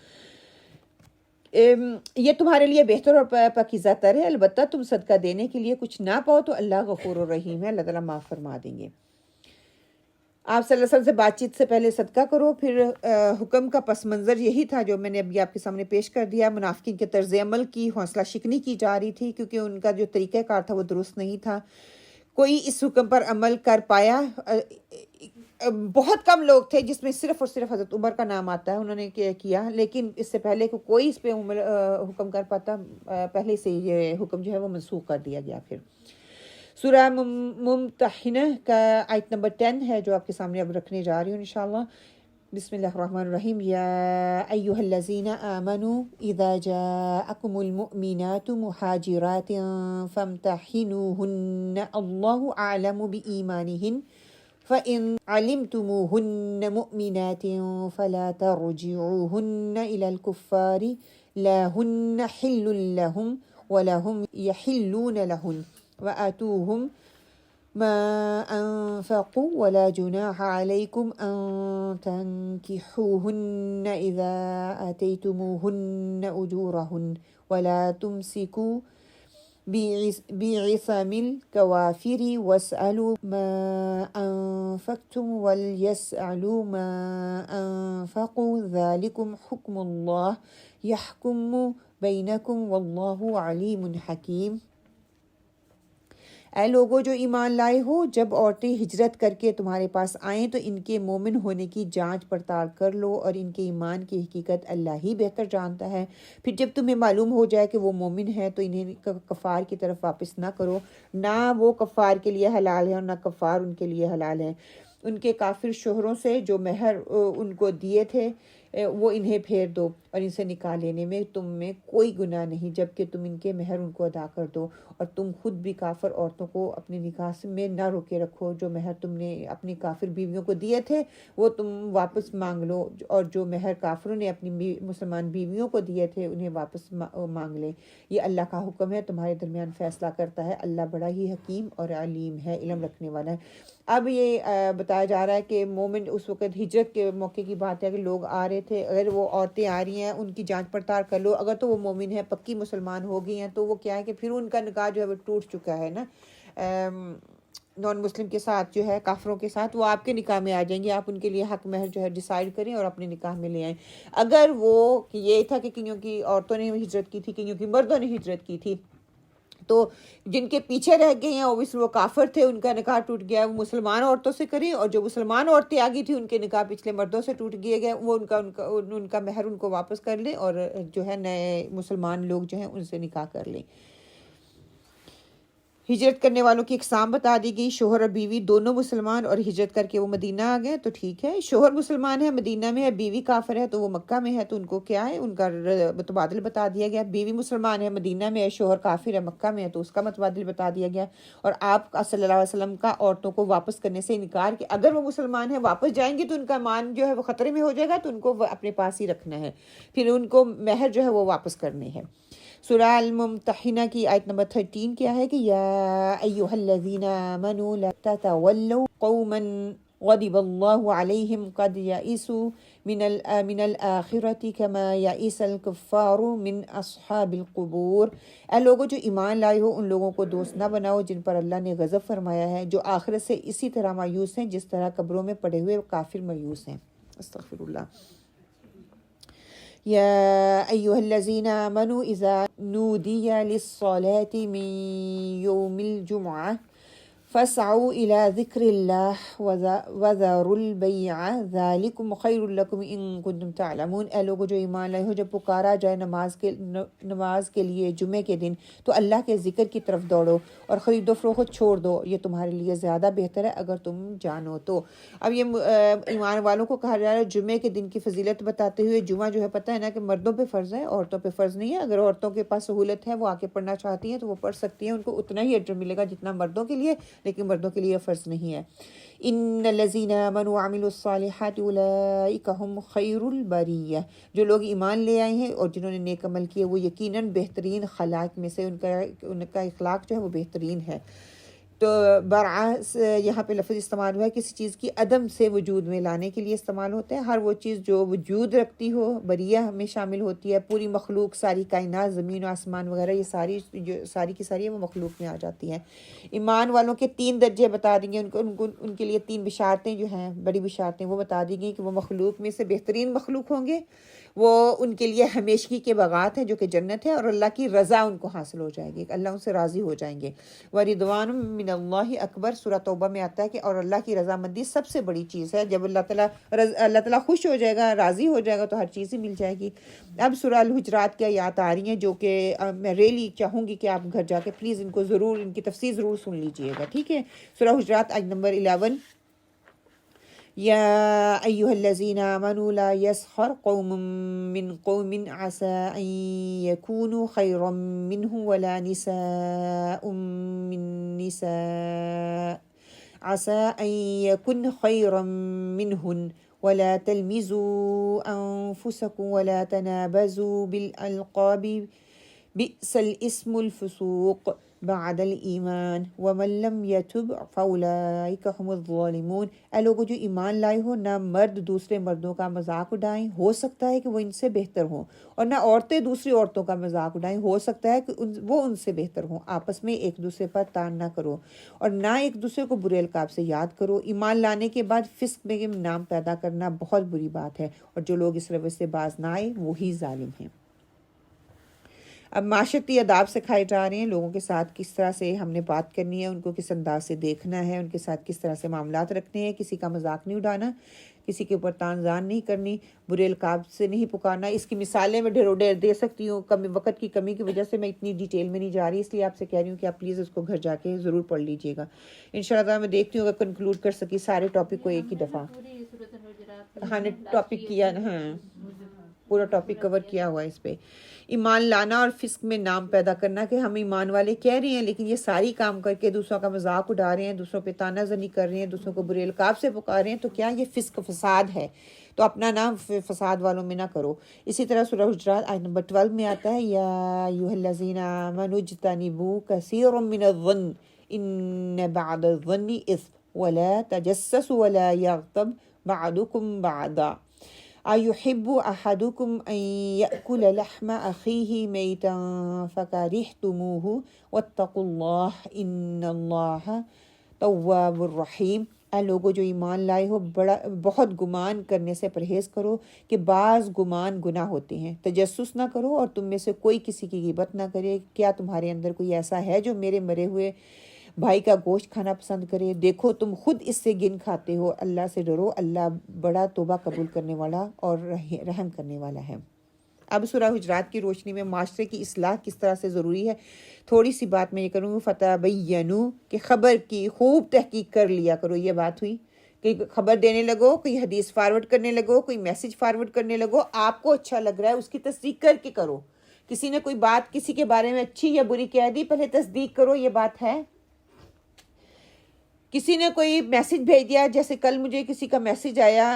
یہ تمہارے لیے بہتر اور پاکیزہ تر ہے، البتہ تم صدقہ دینے کے لیے کچھ نہ پاؤ تو اللہ غفور الرحیم ہے، اللہ تعالیٰ معاف فرما دیں گے. آپ صلی اللہ علیہ وسلم سے بات چیت سے پہلے صدقہ کرو. پھر حکم کا پس منظر یہی تھا جو میں نے ابھی آپ کے سامنے پیش کر دیا. منافقین کے طرز عمل کی حوصلہ شکنی کی جا رہی تھی کیونکہ ان کا جو طریقہ کار تھا وہ درست نہیں تھا. کوئی اس حکم پر عمل کر پایا؟ بہت کم لوگ تھے جس میں صرف اور صرف حضرت عمر کا نام آتا ہے، انہوں نے کیا. لیکن اس سے پہلے کہ کوئی اس پہ حکم کر پاتا، پہلے سے یہ حکم جو ہے وہ منسوخ کر دیا گیا. پھر سورہ ممتحنہ کا آیت نمبر 10 ہے جو آپ کے سامنے اب رکھنے جا رہی ہوں انشاءاللہ. بسم اللہ الرحمن الرحیم. یا ایھا الذین آمنوا اذا جاءکم المؤمنات مہاجرات فامتحنوہن اللہ اعلم بایمانہن فإن علمتموهن مؤمنات فلا ترجعوهن إلى الكفار لا هن حل لهم ولا هم يحلون لهن وآتوهم ما أنفقوا ولا جناح عليكم أن تنكحوهن إذا آتيتموهن أجورهن ولا تمسكوا بعصم الكوافر واسألوا ما أنفقتم وليسألوا ما أنفقوا ذلكم حكم الله يحكم بينكم والله عليم حكيم. اے لوگو جو ایمان لائے ہو، جب عورتیں ہجرت کر کے تمہارے پاس آئیں تو ان کے مومن ہونے کی جانچ پڑتال کر لو، اور ان کے ایمان کی حقیقت اللہ ہی بہتر جانتا ہے. پھر جب تمہیں معلوم ہو جائے کہ وہ مومن ہیں تو انہیں کفار کی طرف واپس نہ کرو، نہ وہ کفار کے لیے حلال ہیں اور نہ کفار ان کے لیے حلال ہیں. ان کے کافر شوہروں سے جو مہر ان کو دیے تھے وہ انہیں پھیر دو، اور ان سے نکاح لینے میں تم میں کوئی گناہ نہیں جبکہ تم ان کے مہر ان کو ادا کر دو. اور تم خود بھی کافر عورتوں کو اپنے نکاح میں نہ روکے رکھو. جو مہر تم نے اپنی کافر بیویوں کو دیے تھے وہ تم واپس مانگ لو، اور جو مہر کافروں نے اپنی مسلمان بیویوں کو دیے تھے انہیں واپس مانگ لیں. یہ اللہ کا حکم ہے، تمہارے درمیان فیصلہ کرتا ہے. اللہ بڑا ہی حکیم اور علیم ہے، علم رکھنے والا ہے. اب یہ بتایا جا رہا ہے کہ مومن اس وقت ہجرت کے موقع کی بات ہے کہ لوگ آ رہے تھے، اگر وہ عورتیں آ رہی ہیں ان کی جانچ پڑتال کر لو. اگر تو وہ مومن ہے، پکی مسلمان ہو گئی ہیں، تو وہ کیا ہے کہ پھر ان کا نکاح جو ہے وہ ٹوٹ چکا ہے نا. نان مسلم کے ساتھ جو ہے، کافروں کے ساتھ، وہ آپ کے نکاح میں آ جائیں گے. آپ ان کے لیے حق مہر جو ہے ڈیسائیڈ کریں اور اپنے نکاح میں لے آئیں. اگر وہ یہ تھا کہ کئیوں کی عورتوں نے ہجرت کی تھی، کئیوں کی مردوں نے ہجرت کی تھی، تو جن کے پیچھے رہ گئے ہیں وہ کافر تھے، ان کا نکاح ٹوٹ گیا، وہ مسلمان عورتوں سے کریں. اور جو مسلمان عورتیں آ گئی تھیں ان کے نکاح پچھلے مردوں سے ٹوٹ گئے، وہ ان کا مہر ان کو واپس کر لیں، اور جو ہے نئے مسلمان لوگ جو ہیں ان سے نکاح کر لیں. ہجرت کرنے والوں کی اقسام بتا دی گئی. شوہر اور بیوی دونوں مسلمان اور ہجرت کر کے وہ مدینہ آ گئے تو ٹھیک ہے. شوہر مسلمان ہے، مدینہ میں ہے، بیوی کافر ہے تو وہ مکہ میں ہے، تو ان کو کیا ہے، ان کا متبادل بتا دیا گیا. بیوی مسلمان ہے، مدینہ میں ہے، شوہر کافر ہے، مکہ میں ہے، تو اس کا متبادل بتا دیا گیا. اور آپ صلی اللہ علیہ وسلم کا عورتوں کو واپس کرنے سے انکار کہ اگر وہ مسلمان ہیں واپس جائیں گے تو ان کا ایمان جو ہے وہ خطرے میں ہو جائے گا، تو ان کو اپنے پاس ہی رکھنا ہے. پھر ان کو مہر جو ہے وہ واپس کرنے ہے. سورہ الممتحنہ کی آیت نمبر 13 کیا ہے کہ یا ایھا الذین آمنوا لا تتولوا قوما غضب اللہ علیہم قد یئسوا من الآخرۃ کما یئس الکفار من اصحاب القبور. اے لوگوں جو ایمان لائے ہو، ان لوگوں کو دوست نہ بناؤ جن پر اللہ نے غضب فرمایا ہے، جو آخرت سے اسی طرح مایوس ہیں جس طرح قبروں میں پڑے ہوئے کافر مایوس ہیں. استغفر اللہ. یا ایھا الذین آمنوا اذا نودی للصلاة من یوم الجمعہ فَاسْعَوْا إِلَى ذِكْرِ اللَّهِ وَذَرُوا الْبَيْعَ ذَلِكُمْ خَيْرٌ لَكُمْ إِن كُنتُمْ تَعْلَمُونَ۔ اے لوگو جو ایمان لائے ہو، جب پکارا جائے نماز کے لیے جمعے کے دن تو اللہ کے ذکر کی طرف دوڑو اور خرید و فروخت چھوڑ دو، یہ تمہارے لیے زیادہ بہتر ہے اگر تم جانو تو۔ اب یہ ایمان والوں کو کہا جا رہا ہے جمعے کے دن کی فضیلت بتاتے ہوئے، جمعہ جو ہے پتہ ہے نا کہ مردوں پہ فرض ہے، عورتوں پہ فرض نہیں ہے۔ اگر عورتوں کے پاس سہولت ہے وہ آ کے پڑھنا چاہتی ہیں تو وہ پڑھ سکتی ہیں، ان کو اتنا ہی اجر ملے گا جتنا مردوں کے لیے، لیکن مردوں کے لیے فرض نہیں ہے۔ ان الذین آمنوا وعملوا الصالحات اولئک هم خیر البریہ، جو لوگ ایمان لے آئے ہیں اور جنہوں نے نیک عمل کیے وہ یقیناً بہترین خلائق میں سے، ان کا اخلاق جو ہے وہ بہترین ہے۔ تو برعکس یہاں پہ لفظ استعمال ہوا ہے کسی چیز کی عدم سے وجود میں لانے کے لیے استعمال ہوتا ہے۔ ہر وہ چیز جو وجود رکھتی ہو بریہ میں شامل ہوتی ہے، پوری مخلوق، ساری کائنات، زمین و آسمان وغیرہ، یہ ساری کی ساری وہ مخلوق میں آ جاتی ہیں۔ ایمان والوں کے 3 درجے بتا دیں گے، ان کے لیے 3 بشارتیں جو ہیں، بڑی بشارتیں، وہ بتا دی گئی کہ وہ مخلوق میں سے بہترین مخلوق ہوں گے، وہ ان کے لیے ہمیشگی کے باغات ہیں جو کہ جنت ہے، اور اللہ کی رضا ان کو حاصل ہو جائے گی، اللہ ان سے راضی ہو جائیں گے۔ وَرِضْوَانٌ مِّنَ اللَّهِ اکبر، سورہ توبہ میں آتا ہے کہ اور اللہ کی رضامندی سب سے بڑی چیز ہے۔ جب اللہ تعالیٰ خوش ہو جائے گا، راضی ہو جائے گا تو ہر چیز ہی مل جائے گی۔ اب سورہ الحجرات کی آیات آ رہی ہیں جو کہ میں ریلی چاہوں گی کہ آپ گھر جا کے پلیز ان کو ضرور، ان کی تفسیر ضرور سن لیجئے گا، ٹھیک ہے۔ سورہ حجرات آیت نمبر 11، یا ایہا الذین آمنوا لا یسخر قوم من قوم عسى ان یکونوا خیرا منهم ولا نساء من نساء عسى ان یکن خیرا منهن ولا تلمزوا انفسکم ولا تنابزوا بالالقاب بئس الاسم الفسوق بعد الایمان ومن لم یتب فاولئک هم الظالمون۔ اے لوگوں جو ایمان لائے ہو، نہ مرد دوسرے مردوں کا مذاق اڑائیں، ہو سکتا ہے کہ وہ ان سے بہتر ہوں، اور نہ عورتیں دوسری عورتوں کا مذاق اڑائیں، ہو سکتا ہے کہ وہ ان سے بہتر ہوں۔ آپس میں ایک دوسرے پر طعن نہ کرو اور نہ ایک دوسرے کو برے القاب سے یاد کرو۔ ایمان لانے کے بعد فسق میں نام پیدا کرنا بہت بری بات ہے، اور جو لوگ اس روش سے باز نہ آئے وہی ظالم ہیں۔ اب معاشرتی آداب سکھائے جا رہے ہیں، لوگوں کے ساتھ کس طرح سے ہم نے بات کرنی ہے، ان کو کس انداز سے دیکھنا ہے، ان کے ساتھ کس طرح سے معاملات رکھنے ہیں، کسی کا مذاق نہیں اڑانا، کسی کے اوپر طعن زان نہیں کرنی، برے القاب سے نہیں پکارنا۔ اس کی مثالیں میں ڈھیروں ڈھیر دے سکتی ہوں، وقت کی کمی کی وجہ سے میں اتنی ڈیٹیل میں نہیں جا رہی، اس لیے آپ سے کہہ رہی ہوں کہ آپ پلیز اس کو گھر جا کے ضرور پڑھ لیجئے گا۔ انشاءاللہ میں دیکھتی ہوں اگر کنکلوڈ کر سکی سارے ٹاپک کو ایک ہی دفعہ۔ ہاں نے ٹاپک کیا، ہاں پورا ٹاپک کور کیا ہوا ہے اس پہ۔ ایمان لانا اور فسق میں نام پیدا کرنا کہ ہم ایمان والے کہہ رہے ہیں لیکن یہ ساری کام کر کے دوسروں کا مذاق اڑا رہے ہیں، دوسروں پہ طعنہ زنی کر رہے ہیں، دوسروں کو برے القاب سے پکار رہے ہیں، تو کیا یہ فسق فساد ہے؟ تو اپنا نام فساد والوں میں نہ کرو۔ اسی طرح سورہ حجرات آیت نمبر 12 میں آتا ہے، یا ایھا الذین آمنوا اجتنبوا کثیرا من الظن ان بعض الظن اثم ولا تجسسوا ولا یغتب بعضکم بعضا أَيُحِبُّ أَحَدُكُمْ أَن يَأْكُلَ لَحْمَ أَخِيهِ مَيْتًا فَكَرِهْتُمُوهُ وَاتَّقُوا اللَّهَ إِنَّ اللَّهَ تَوَّابٌ رَحِيمٌ۔ اے لوگو جو ایمان لائے ہو، بہت گمان کرنے سے پرہیز کرو کہ بعض گمان گناہ ہوتے ہیں۔ تجسس نہ کرو اور تم میں سے کوئی کسی کی غیبت نہ کرے۔ کیا تمہارے اندر کوئی ایسا ہے جو میرے مرے ہوئے بھائی کا گوشت کھانا پسند کرے؟ دیکھو تم خود اس سے گن کھاتے ہو، اللہ سے ڈرو، اللہ بڑا توبہ قبول کرنے والا اور رحم کرنے والا ہے۔ اب سورہ حجرات کی روشنی میں معاشرے کی اصلاح کس طرح سے ضروری ہے، تھوڑی سی بات میں یہ کروں گی۔ فتبینوا کہ خبر کی خوب تحقیق کر لیا کرو۔ یہ بات ہوئی کہ خبر دینے لگو، کوئی حدیث فارورڈ کرنے لگو، کوئی میسج فارورڈ کرنے لگو، آپ کو اچھا لگ رہا ہے اس کی تصدیق کر کے کرو۔ کسی نے کوئی بات کسی کے بارے میں اچھی یا بری کہہ دی، پہلے تصدیق کرو یہ بات ہے۔ کسی نے کوئی میسج بھیج دیا، جیسے کل مجھے کسی کا میسج آیا،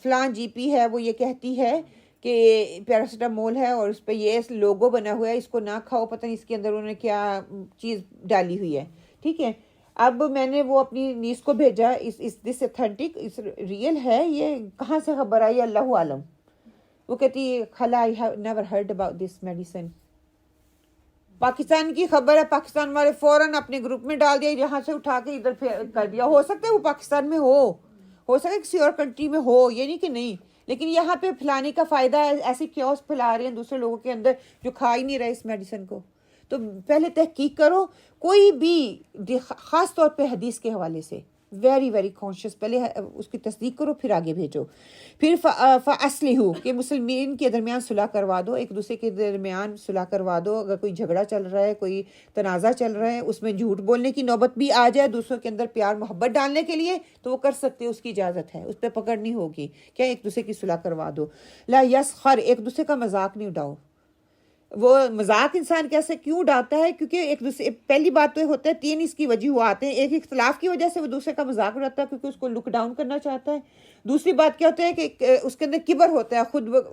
فلاں جی پی ہے، وہ یہ کہتی ہے کہ پیراسیٹامول ہے اور اس پہ یہ لوگو بنا ہوا ہے، اس کو نہ کھاؤ، پتہ نہیں اس کے اندر انہوں نے کیا چیز ڈالی ہوئی ہے، ٹھیک ہے۔ اب میں نے وہ اپنی نیس کو بھیجا، اس دس اتھینٹک، اس ریئل ہے، یہ کہاں سے خبر آئی اللہ عالم۔ وہ کہتی خلا I have never heard about this medicine۔ Pakistan کی خبر ہے، پاکستان والے فوراً اپنے گروپ میں ڈال دیا، یہاں سے اٹھا کے ادھر کر دیا۔ ہو سکتا ہے وہ پاکستان میں ہو سکتا ہے کسی اور کنٹری میں ہو، یہ نہیں کہ نہیں، لیکن یہاں پہ پھیلانے کا فائدہ ہے، ایسی کیوس پھیلا رہے ہیں دوسرے لوگوں کے اندر جو کھا ہی نہیں رہے اس میڈیسن کو۔ تو پہلے تحقیق کرو، کوئی بھی خاص طور پہ حدیث کے حوالے سے ویری ویری کانشیس، پہلے اس کی تصدیق کرو پھر آگے بھیجو. پھر فاصلحوا کہ مسلمین کے درمیان صلح کروا دو، ایک دوسرے کے درمیان صلح کروا دو. اگر کوئی جھگڑا چل رہا ہے، کوئی تنازع چل رہا ہے، اس میں جھوٹ بولنے کی نوبت بھی آ جائے دوسروں کے اندر پیار محبت ڈالنے کے لیے، تو وہ کر سکتے، اس کی اجازت ہے، اس پہ پکڑ نہیں ہوگی. کیا ایک دوسرے کی صلح کروا دو. لا یسخر ایک دوسرے کا مذاق نہیں اڑاؤ. وہ مذاق انسان کیسے کیوں اڑاتا ہے؟ کیونکہ ایک دوسرے، پہلی بات تو یہ ہوتا ہے 3 اس کی وجوہات ہیں. ایک اختلاف کی وجہ سے وہ دوسرے کا مذاق اڑاتا ہے کیونکہ اس کو لک ڈاؤن کرنا چاہتا ہے. دوسری بات کیا ہوتا ہے کہ اس کے اندر کبر ہوتا ہے،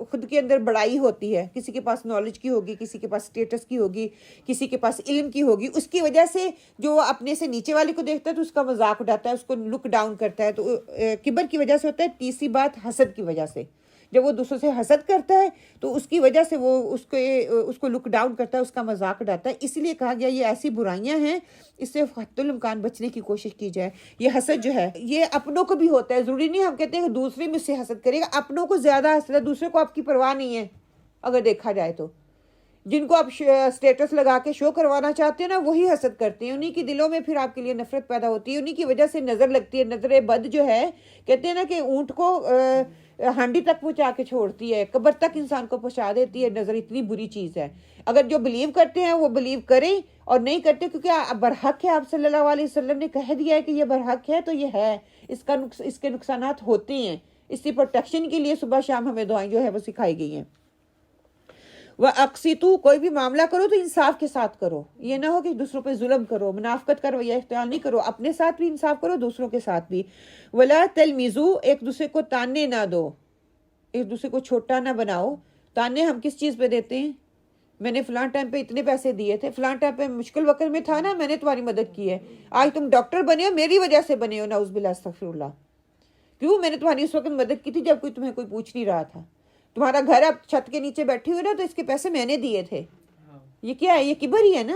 خود کے اندر بڑائی ہوتی ہے. کسی کے پاس نالج کی ہوگی، کسی کے پاس اسٹیٹس کی ہوگی، کسی کے پاس علم کی ہوگی، اس کی وجہ سے جو اپنے سے نیچے والے کو دیکھتا ہے تو اس کا مذاق اڑاتا ہے، اس کو لک ڈاؤن کرتا ہے. تو کبر کی وجہ سے ہوتا ہے. تیسری بات حسد کی وجہ سے، جب وہ دوسروں سے حسد کرتا ہے تو اس کی وجہ سے وہ اس کو لک ڈاؤن کرتا ہے، اس کا مذاق اڑاتا ہے. اس لیے کہا گیا یہ ایسی برائیاں ہیں، اس سے حتی الامکان بچنے کی کوشش کی جائے. یہ حسد جو ہے یہ اپنوں کو بھی ہوتا ہے، ضروری نہیں ہم کہتے ہیں کہ دوسرے میں سے حسد کرے گا. اپنوں کو زیادہ حسد ہے، دوسرے کو آپ کی پرواہ نہیں ہے. اگر دیکھا جائے تو جن کو آپ اسٹیٹس لگا کے شو کروانا چاہتے ہیں نا، وہی حسد کرتے ہیں. انہی کے دلوں میں پھر آپ کے لیے نفرت پیدا ہوتی ہے، انہی کی وجہ سے نظر لگتی ہے. نظر بد جو ہے، کہتے ہیں نا کہ اونٹ کو ہانڈی تک پہنچا کے چھوڑتی ہے، قبر تک انسان کو پہنچا دیتی ہے. نظر اتنی بری چیز ہے. اگر جو بلیو کرتے ہیں وہ بلیو کریں، اور نہیں کرتے کیونکہ برحق ہے. آپ صلی اللہ علیہ وسلم نے کہہ دیا ہے کہ یہ برحق ہے تو یہ ہے. اس کے نقصانات ہوتے ہیں. اس کی پروٹیکشن کے لیے صبح شام ہمیں دعائیں جو ہے وہ سکھائی گئی ہیں. وَأَقْسِطُوا کوئی بھی معاملہ کرو تو انصاف کے ساتھ کرو. یہ نہ ہو کہ دوسروں پہ ظلم کرو، منافقت کرو یا اختیار نہیں کرو. اپنے ساتھ بھی انصاف کرو، دوسروں کے ساتھ بھی. وَلَا تَلْمِزُوا ایک دوسرے کو تانے نہ دو، ایک دوسرے کو چھوٹا نہ بناؤ. تانے ہم کس چیز پہ دیتے ہیں؟ میں نے فلاں ٹائم پہ اتنے پیسے دیے تھے، فلاں ٹائم پہ مشکل وقت میں تھا نا، میں نے تمہاری مدد کی ہے. آج تم ڈاکٹر بنے ہو، میری وجہ سے بنے ہو. نعوذ باللہ استغفر اللہ. کیوں؟ میں نے تمہاری اس وقت مدد کی تھی جب تمہیں کوئی پوچھ نہیں رہا تھا. تمہارا گھر اب چھت کے نیچے بیٹھی ہوئی نا، تو اس کے پیسے میں نے دیے تھے. یہ کیا ہے؟ یہ کبر ہی ہے نا.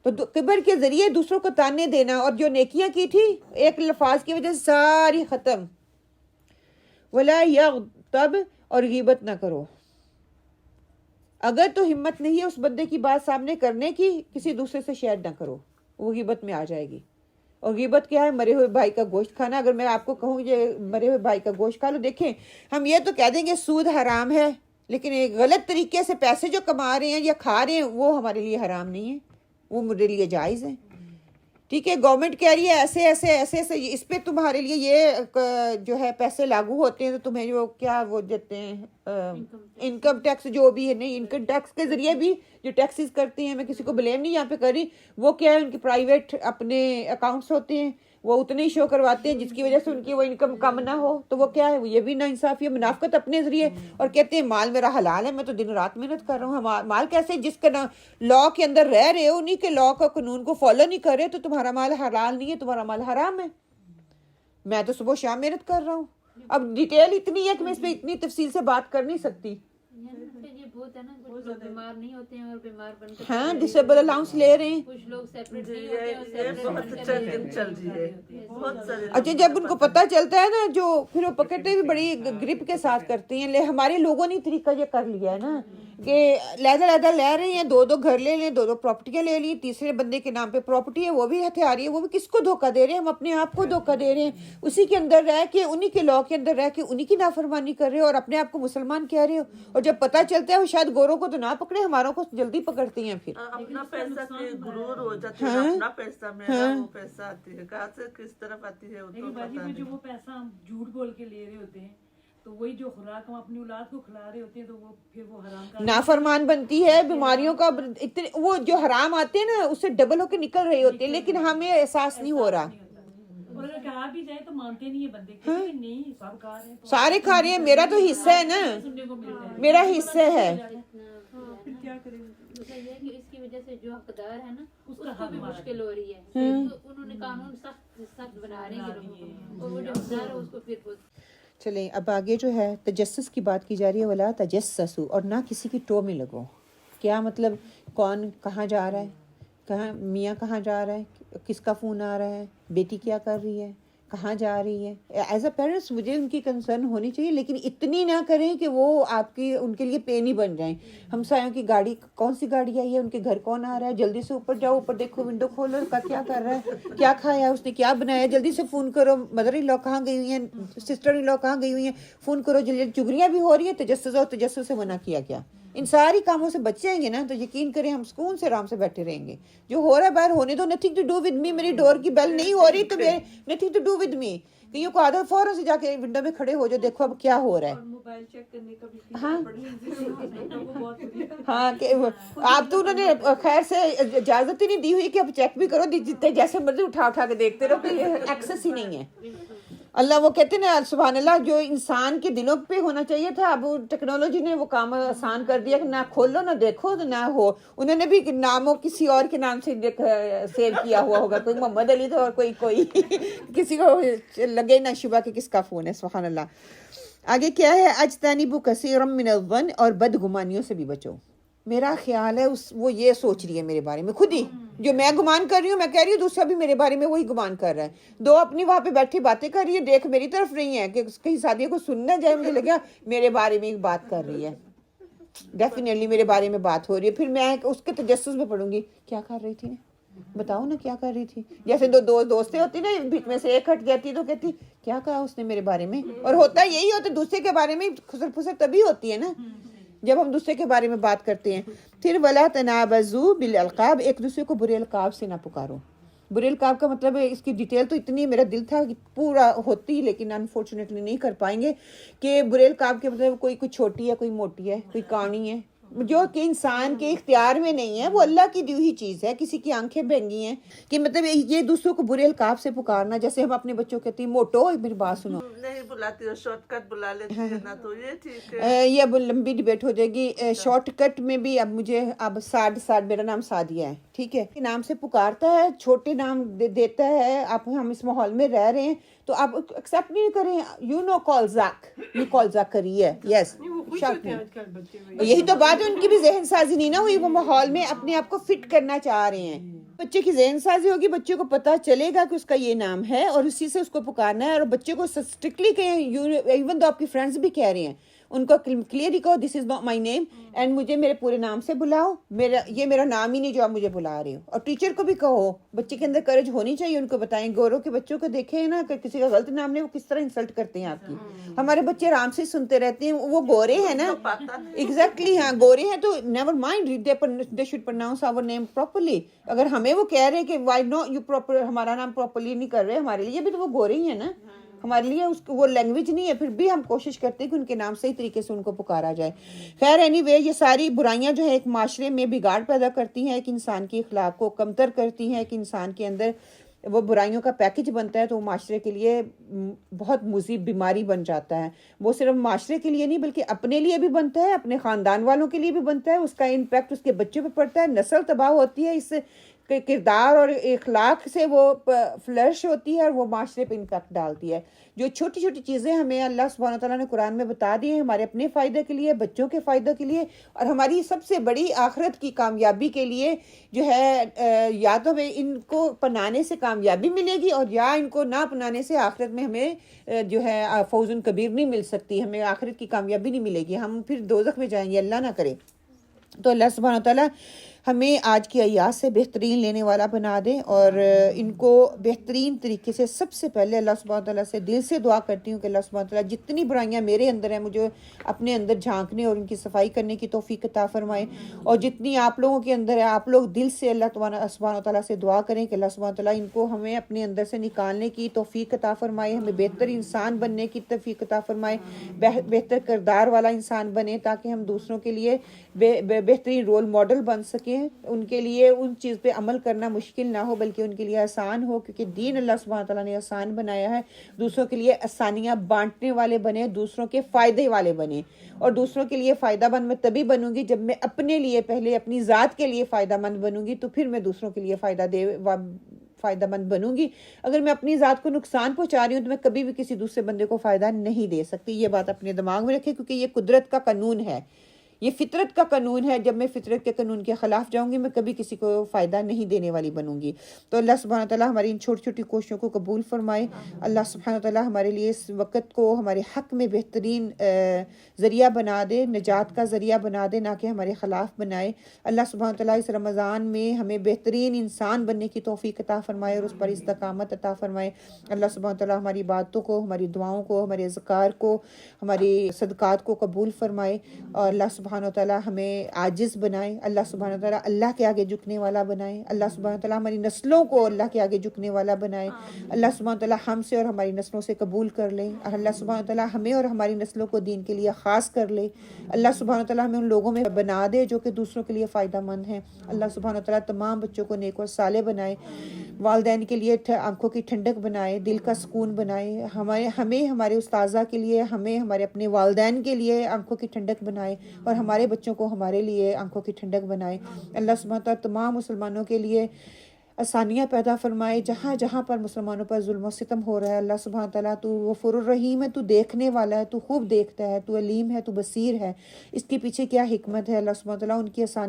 تو کبر کے ذریعے دوسروں کو تانے دینا، اور جو نیکیاں کی تھی ایک لفاظ کی وجہ سے ساری ختم. ولا یغتب اور غیبت نہ کرو. اگر تو ہمت نہیں ہے اس بندے کی بات سامنے کرنے کی، کسی دوسرے سے شیئر نہ کرو، وہ غیبت میں آ جائے گی. اور غیبت کیا ہے؟ مرے ہوئے بھائی کا گوشت کھانا. اگر میں آپ کو کہوں یہ مرے ہوئے بھائی کا گوشت کھا لو، دیکھیں ہم یہ تو کہہ دیں گے سود حرام ہے، لیکن ایک غلط طریقے سے پیسے جو کما رہے ہیں یا کھا رہے ہیں وہ ہمارے لیے حرام نہیں ہے، وہ میرے لیے جائز ہے. ٹھیک ہے، گورنمنٹ کہہ رہی ہے ایسے ایسے ایسے ایسے اس پہ تمہارے لیے یہ جو ہے پیسے لاگو ہوتے ہیں، تو تمہیں جو کیا وہ دیتے ہیں انکم ٹیکس جو بھی ہے. نہیں، انکم ٹیکس کے ذریعے بھی جو ٹیکسز کرتے ہیں، میں کسی کو بلیم نہیں یہاں پہ کر رہی، وہ کیا ہے ان کے پرائیویٹ اپنے اکاؤنٹس ہوتے ہیں، وہ اتنے ہی شو کرواتے ہیں جس کی وجہ سے ان کی وہ انکم کم نہ ہو. تو وہ کیا ہے؟ یہ بھی نا انصافی ہے، منافقت اپنے ذریعے. اور کہتے ہیں مال میرا حلال ہے، میں تو دن رات محنت کر رہا ہوں. مال کیسے؟ جس کا لا کے اندر رہ رہے ہو، انہی کے لا کا قانون کو فالو نہیں کر رہے، تو تمہارا مال حلال نہیں ہے، تمہارا مال حرام ہے. میں تو صبح شام محنت کر رہا ہوں. اب ڈیٹیل اتنی ہے کہ میں اس پہ اتنی تفصیل سے بات کر نہیں سکتی. یہ بہت ہے نا، کچھ لوگ بیمار نہیں ہوتے ہیں اور بیمار بن کر ہاں ڈسیبل الاؤنس لے رہے ہیں. کچھ لوگ سیپریٹ نہیں یہ ہوتے ہیں اور بہت اچھا دن چل رہی ہے، بہت سارے. اچھا، جب ان کو پتہ چلتا ہے نا، جو پھر وہ پکڑتے بھی بڑی گرپ کے ساتھ کرتے ہیں. ہمارے لوگوں نے طریقہ یہ کر لیا ہے نا کہ علیحدہ لے رہے ہیں، 2 گھر لے لیں، 2 پراپرٹیاں لے لی، تیسرے بندے کے نام پہ پراپرٹی ہے، وہ بھی ہتھیاری ہے. وہ بھی کس کو دھوکہ دے رہے ہیں؟ ہم اپنے آپ کو دھوکہ دے رہے ہیں. اسی کے اندر رہ کے، انہی کے لا کے اندر رہ کے انہی کی نافرمانی کر رہے ہو اور اپنے آپ کو مسلمان کہہ رہے ہو. اور جب پتہ چلتا ہے وہ شاید گوروں کو تو نہ پکڑے، ہماروں کو جلدی پکڑتی ہیں. پھر اپنا پیسہ کے غرور ہو جاتے ہیں، اپنا پیسہ میرا، وہ پیسہ آتی ہے کہاں سے کس طرف آتی ہے وہ تو پتہ جو نہیں. وہ پیسہ ہم جھوٹ بول کے لے رہے ہوتے ہیں، تو وہی جو خوراک ہم اپنی اولاد کو کھلا رہے ہوتے ہیں، تو وہ پھر وہ حرام کا نافرمان بنتی ہے. بیماریوں کا وہ جو حرام آتے ہیں نا، اس سے ڈبل ہو کے نکل رہے ہوتے ہیں، لیکن ہمیں احساس نہیں ہو رہا. اور اگر کہا بھی جائے تو مانتے نہیں ہیں بندے، کہتے ہیں نہیں سب کھا رہے ہیں، سارے کھا رہے ہیں، میرا تو حصہ ہے نا، سننے کو ملتا ہے. میرا حصہ ہے. پھر کیا کریں؟ دوسرا یہ ہے کہ اس کی وجہ سے جو حقدار ہے نا، اس کو بھی مشکل ہو رہی ہے. تو انہوں نے قانون سخت بنا رہے ہیں، اور وہ جو حقدار ہے اس کو پھر چلیں اب آگے جو ہے تجسس کی بات کی جا رہی ہے. ولا تجسسوا، اور نہ کسی کی ٹو میں لگو. کیا مطلب؟ کون کہاں جا رہا ہے، کہاں میاں کہاں جا رہا ہے، کس کا فون آ رہا ہے، بیٹی کیا کر رہی ہے، کہاں جا رہی ہے. ایز اے پیرنٹس مجھے ان کی کنسرن ہونی چاہیے، لیکن اتنی نہ کریں کہ وہ آپ کی ان کے لیے پین ہی بن جائیں. ہمسایوں کی گاڑی کون سی گاڑی آئی ہے، ان کے گھر کون آ رہا ہے، جلدی سے اوپر جاؤ، اوپر دیکھو، ونڈو کھولو، کا کیا کر رہا ہے، کیا کھایا اس نے، کیا بنایا، جلدی سے فون کرو، مدر ان لا کہاں گئی ہوئی ہیں، سسٹر ان لا کہاں گئی ہوئی ہیں، فون کرو جلدی. چگلیاں بھی ہو رہی ہیں، تجسس اور تجسس سے منع کیا گیا. ان ساری کاموں سے بچ جائیں گے نا تو یقین کریں ہم سکون سے آرام سے بیٹھے رہیں گے. جو ہو رہا ہے باہر ہونے دو، nothing to do with me. میری ڈور کی بیل نہیں ہو رہی تو nothing to do with me. کہیں کو عادت فوراً سے جا کے ونڈو میں کھڑے ہو جاؤ، دیکھو اب کیا ہو رہا ہے. موبائل چیک کرنے کا بھی ہاں کہ آپ تو انہوں نے خیر سے اجازت ہی نہیں دی ہوئی کہ اب چیک بھی کرو، جتنے جیسے مرضی اٹھا کے دیکھتے رہو، کہ ایکسس ہی نہیں ہے. اللہ وہ کہتے ہیں سبحان اللہ، جو انسان کے دلوں پہ ہونا چاہیے تھا اب ٹیکنالوجی نے وہ کام آسان کر دیا کہ نہ کھولو نہ دیکھو نہ ہو. انہوں نے بھی ناموں کسی اور کے نام سے سیو کیا ہوا ہوگا، کوئی محمد علی تو اور کوئی کسی کو لگے نہ شبہ کہ کس کا فون ہے. سبحان اللہ. آگے کیا ہے، اجتنبوا کثیرا من الظن، اور بدگمانیوں سے بھی بچو. میرا خیال ہے وہ یہ سوچ رہی ہے میرے بارے میں خود ہی، جو میں گمان کر رہی ہوں، میں کہہ رہی ہوں دوسرا بھی میرے بارے میں وہی گمان کر رہا ہے. دو اپنی وہاں پہ بیٹھی باتیں کر رہی ہے، دیکھ میری طرف نہیں ہے کہ کہیں ساتھی کو سننا جائے، مجھے لگا میرے بارے میں ایک بات کر رہی ہے، ڈیفینیٹلی میرے بارے میں بات ہو رہی ہے. پھر میں اس کے تجسس میں پڑھوں گی، کیا کر رہی تھی نا، بتاؤ نا کیا کر رہی تھی. جیسے دو دوستیں ہوتی نا، بیچ میں سے ایک ہٹ جاتی تو کہتی کیا کہا اس نے میرے بارے میں. اور ہوتا یہی ہوتا، دوسرے کے بارے میں خسر پھسر تبھی ہوتی ہے نا جب ہم دوسرے کے بارے میں بات کرتے ہیں. پھر ولا تنابزوا بالالقاب، ایک دوسرے کو برے القاب سے نہ پکارو. برے القاب کا مطلب ہے، اس کی ڈیٹیل تو اتنی میرا دل تھا کہ پورا ہوتی، لیکن انفارچونیٹلی نہیں کر پائیں گے. کہ برے القاب کے مطلب کوئی چھوٹی ہے، کوئی موٹی ہے، کوئی کانی ہے، جو کہ انسان کے اختیار میں نہیں ہے، وہ اللہ کی دی ہوئی چیز ہے. کسی کی آنکھیں بہنگی ہیں کہ مطلب یہ دوسروں کو برے القاب سے پکارنا. جیسے ہم اپنے بچوں کہتے ہیں موٹو، میری بات سنو، نہیں بلاتی ہو، شارٹ کٹ بلا لیتی ہے نا، تو یہ ٹھیک ہے. یہ اب لمبی ڈبیٹ ہو جائے گی. شارٹ کٹ میں بھی اب مجھے سعد، میرا نام سعدیہ ہے، ٹھیک ہے، نام سے پکارتا ہے، چھوٹے نام دیتا ہے. ہم اس ماحول میں رہ رہے ہیں تو آپ ایکسیپٹ نہیں کریں. یو نو کال زاک، یہ کال زاک کری ہے، یس. یہی تو بات ہے، ان کی بھی ذہن سازی نہیں نہ ہوئی، وہ ماحول میں اپنے آپ کو فٹ کرنا چاہ رہے ہیں. بچے کی ذہن سازی ہوگی، بچے کو پتہ چلے گا کہ اس کا یہ نام ہے اور اسی سے اس کو پکارنا ہے. اور بچے کو اسٹرکٹلی کہیں، ایون تو آپ کی فرینڈس بھی کہہ رہے ہیں، ان کو کلیئرلی کہو دس is not my name, and مجھے میرے پورے نام سے بلاؤ، یہ میرا نام ہی نہیں جو آپ مجھے بلا رہے ہو. اور ٹیچر کو بھی کہو، بچے کے اندر کریج ہونی چاہیے. ان کو بتائیں، گوروں کے بچوں کو دیکھیں نا کہ کسی کا غلط نام نہیں، وہ کس طرح انسلٹ کرتے ہیں آپ کی. ہمارے بچے آرام سے سنتے رہتے ہیں، وہ گورے ہیں نا، ایگزیکٹلی، ہاں گورے ہیں تو never mind, they should pronounce our name properly. اگر ہمیں وہ کہہ رہے ہیں کہ وائی نو یو پراپر، ہمارا نام پراپرلی نہیں کر رہے ہمارے لیے بھی، تو وہ گورے ہی ہیں نا، ہمارے لیے وہ لینگویج نہیں ہے. پھر بھی ہم کوشش کرتے ہیں کہ ان کے نام صحیح طریقے سے ان کو پکارا جائے. خیر اینی وے، یہ ساری برائیاں جو ہے ایک معاشرے میں بگاڑ پیدا کرتی ہیں، ایک انسان کی اخلاق کو کمتر کرتی ہیں، ایک انسان کے اندر وہ برائیوں کا پیکج بنتا ہے تو وہ معاشرے کے لیے بہت مضر بیماری بن جاتا ہے. وہ صرف معاشرے کے لیے نہیں بلکہ اپنے لیے بھی بنتا ہے، اپنے خاندان والوں کے لیے بھی بنتا ہے. اس کا امپیکٹ اس کے بچوں پہ پڑتا ہے، نسل تباہ ہوتی ہے، اس کردار اور اخلاق سے وہ فلرش ہوتی ہے اور وہ معاشرے پہ امپیکٹ ڈالتی ہے. جو چھوٹی چھوٹی چیزیں ہمیں اللہ سبحانہ وتعالیٰ نے قرآن میں بتا دی ہیں، ہمارے اپنے فائدے کے لیے، بچوں کے فائدے کے لیے، اور ہماری سب سے بڑی آخرت کی کامیابی کے لیے جو ہے، یا تو ہمیں ان کو اپنانے سے کامیابی ملے گی، اور یا ان کو نہ اپنانے سے آخرت میں ہمیں جو ہے فوز کبیر نہیں مل سکتی، ہمیں آخرت کی کامیابی نہیں ملے گی، ہم پھر دوزخ میں جائیں گے، اللہ نہ کرے. تو اللہ سبحانہ وتعالیٰ ہمیں آج کی آیات سے بہترین لینے والا بنا دے، اور ان کو بہترین طریقے سے. سب سے پہلے اللہ سبحانہ وتعالیٰ سے دل سے دعا کرتی ہوں کہ اللہ سبحانہ وتعالیٰ جتنی برائیاں میرے اندر ہیں مجھے اپنے اندر جھانکنے اور ان کی صفائی کرنے کی توفیق عطا فرمائے، اور جتنی آپ لوگوں کے اندر ہے آپ لوگ دل سے اللہ سبحانہ وتعالیٰ سے دعا کریں کہ اللہ سبحانہ وتعالیٰ ان کو ہمیں اپنے اندر سے نکالنے کی توفیق عطا فرمائے، ہمیں بہتر انسان بننے کی توفیق عطا فرمائے، بہتر کردار والا انسان بنے، تاکہ ہم دوسروں کے لیے بہترین رول ماڈل بن سکیں، ان کے لیے ان چیز پہ عمل کرنا مشکل نہ ہو بلکہ ان کے لیے آسان ہو، کیونکہ دین اللہ سبحانہ تعالیٰ نے آسان بنایا ہے. دوسروں کے لیے آسانیاں بانٹنے والے بنے، دوسروں کے فائدے والے بنے. اور دوسروں کے لیے فائدہ مند میں تبھی بنوں گی جب میں اپنے لیے پہلے اپنی ذات کے لیے فائدہ مند بنوں گی، تو پھر میں دوسروں کے لیے فائدہ مند بنوں گی. اگر میں اپنی ذات کو نقصان پہنچا رہی ہوں تو میں کبھی بھی کسی دوسرے بندے کو فائدہ نہیں دے سکتی. یہ بات اپنے دماغ میں رکھیں، کیونکہ یہ قدرت کا قانون ہے. یہ فطرت کا قانون ہے، جب میں فطرت کے قانون کے خلاف جاؤں گی میں کبھی کسی کو فائدہ نہیں دینے والی بنوں گی۔ تو اللہ سبحانہ تعالیٰ ہماری ان چھوٹی چھوٹی کوششوں کو قبول فرمائے۔ اللہ سبحانہ تعالیٰ ہمارے لیے اس وقت کو ہمارے حق میں بہترین ذریعہ بنا دے، نجات کا ذریعہ بنا دے، نہ کہ ہمارے خلاف بنائے۔ اللہ سبحانہ تعالیٰ اس رمضان میں ہمیں بہترین انسان بننے کی توفیق عطا فرمائے اور اس پر استقامت عطا فرمائے۔ اللہ سبحانہ تعالیٰ ہماری باتوں کو، ہماری دعاؤں کو، ہمارے اذکار کو، ہماری صدقات کو قبول فرمائے، اور اللہ سبحانہ تعالیٰ ہمیں عاجز بنائے۔ اللہ سبحانہ تعالیٰ اللہ کے آگے جھکنے والا بنائے۔ اللہ سبحانہ تعالیٰ ہماری نسلوں کو اللہ کے آگے جھکنے والا بنائے۔ اللہ سبحانہ تعالیٰ ہم سے اور ہماری نسلوں سے قبول کر لے، اور اللہ سبحانہ تعالیٰ ہمیں اور ہماری نسلوں کو دین کے لیے خاص کر لے۔ اللہ سبحانہ تعالیٰ ہمیں ان لوگوں میں بنا دے جو کہ دوسروں کے لیے فائدہ مند ہیں۔ اللہ سبحانہ تعالیٰ تمام بچوں کو نیک اور صالح بنائے، والدین کے لیے آنکھوں کی ٹھنڈک بنائے، دل کا سکون بنائے، ہمیں ہمارے استاذہ کے لیے، ہمیں ہمارے اپنے والدین کے لیے آنکھوں کی ٹھنڈک بنائے، اور ہمارے بچوں کو ہمارے لیے آنکھوں کی ٹھنڈک بنائے۔ اللہ سبحانہ تعالیٰ تمام مسلمانوں کے لیے آسانیاں پیدا فرمائے، جہاں جہاں پر مسلمانوں پر ظلم و ستم ہو رہا ہے۔ اللہ سبحانہ تعالیٰ تو غفور الرحیم ہے، تو دیکھنے والا ہے، تو خوب دیکھتا ہے، تو علیم ہے، تو بصیر ہے۔ اس کے پیچھے کیا حکمت ہے؟ اللہ سبحانہ تعالیٰ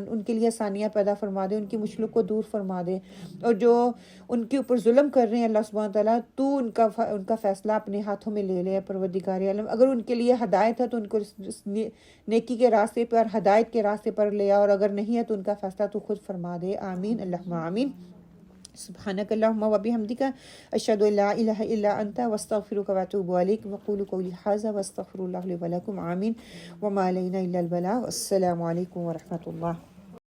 ان کے لیے آسانیاں پیدا فرما دے، ان کی مشکلوں کو دور فرما دے، اور جو ان کے اوپر ظلم کر رہے ہیں اللہ سبحانہ تعالیٰ تو ان کا فیصلہ اپنے ہاتھوں میں لے لے پروردگار عالم۔ اگر ان کے لیے ہدایت ہے تو ان کو نیکی کے راستے پر، ہدایت کے راستے پر لے آ، اور اگر نہیں ہے تو ان کا فیصلہ تو خود فرما دے۔ آمین اللہم آمین۔ سبحانک اللہم و بحمدک، اشہد ان لا الہ الا انت، واستغفرک واتوب الیک، وقولوا قولی ھذا واستغفر اللہ لی ولکم۔ آمین۔ وما علینا الا البلاغ۔ السلام علیکم ورحمۃ اللہ۔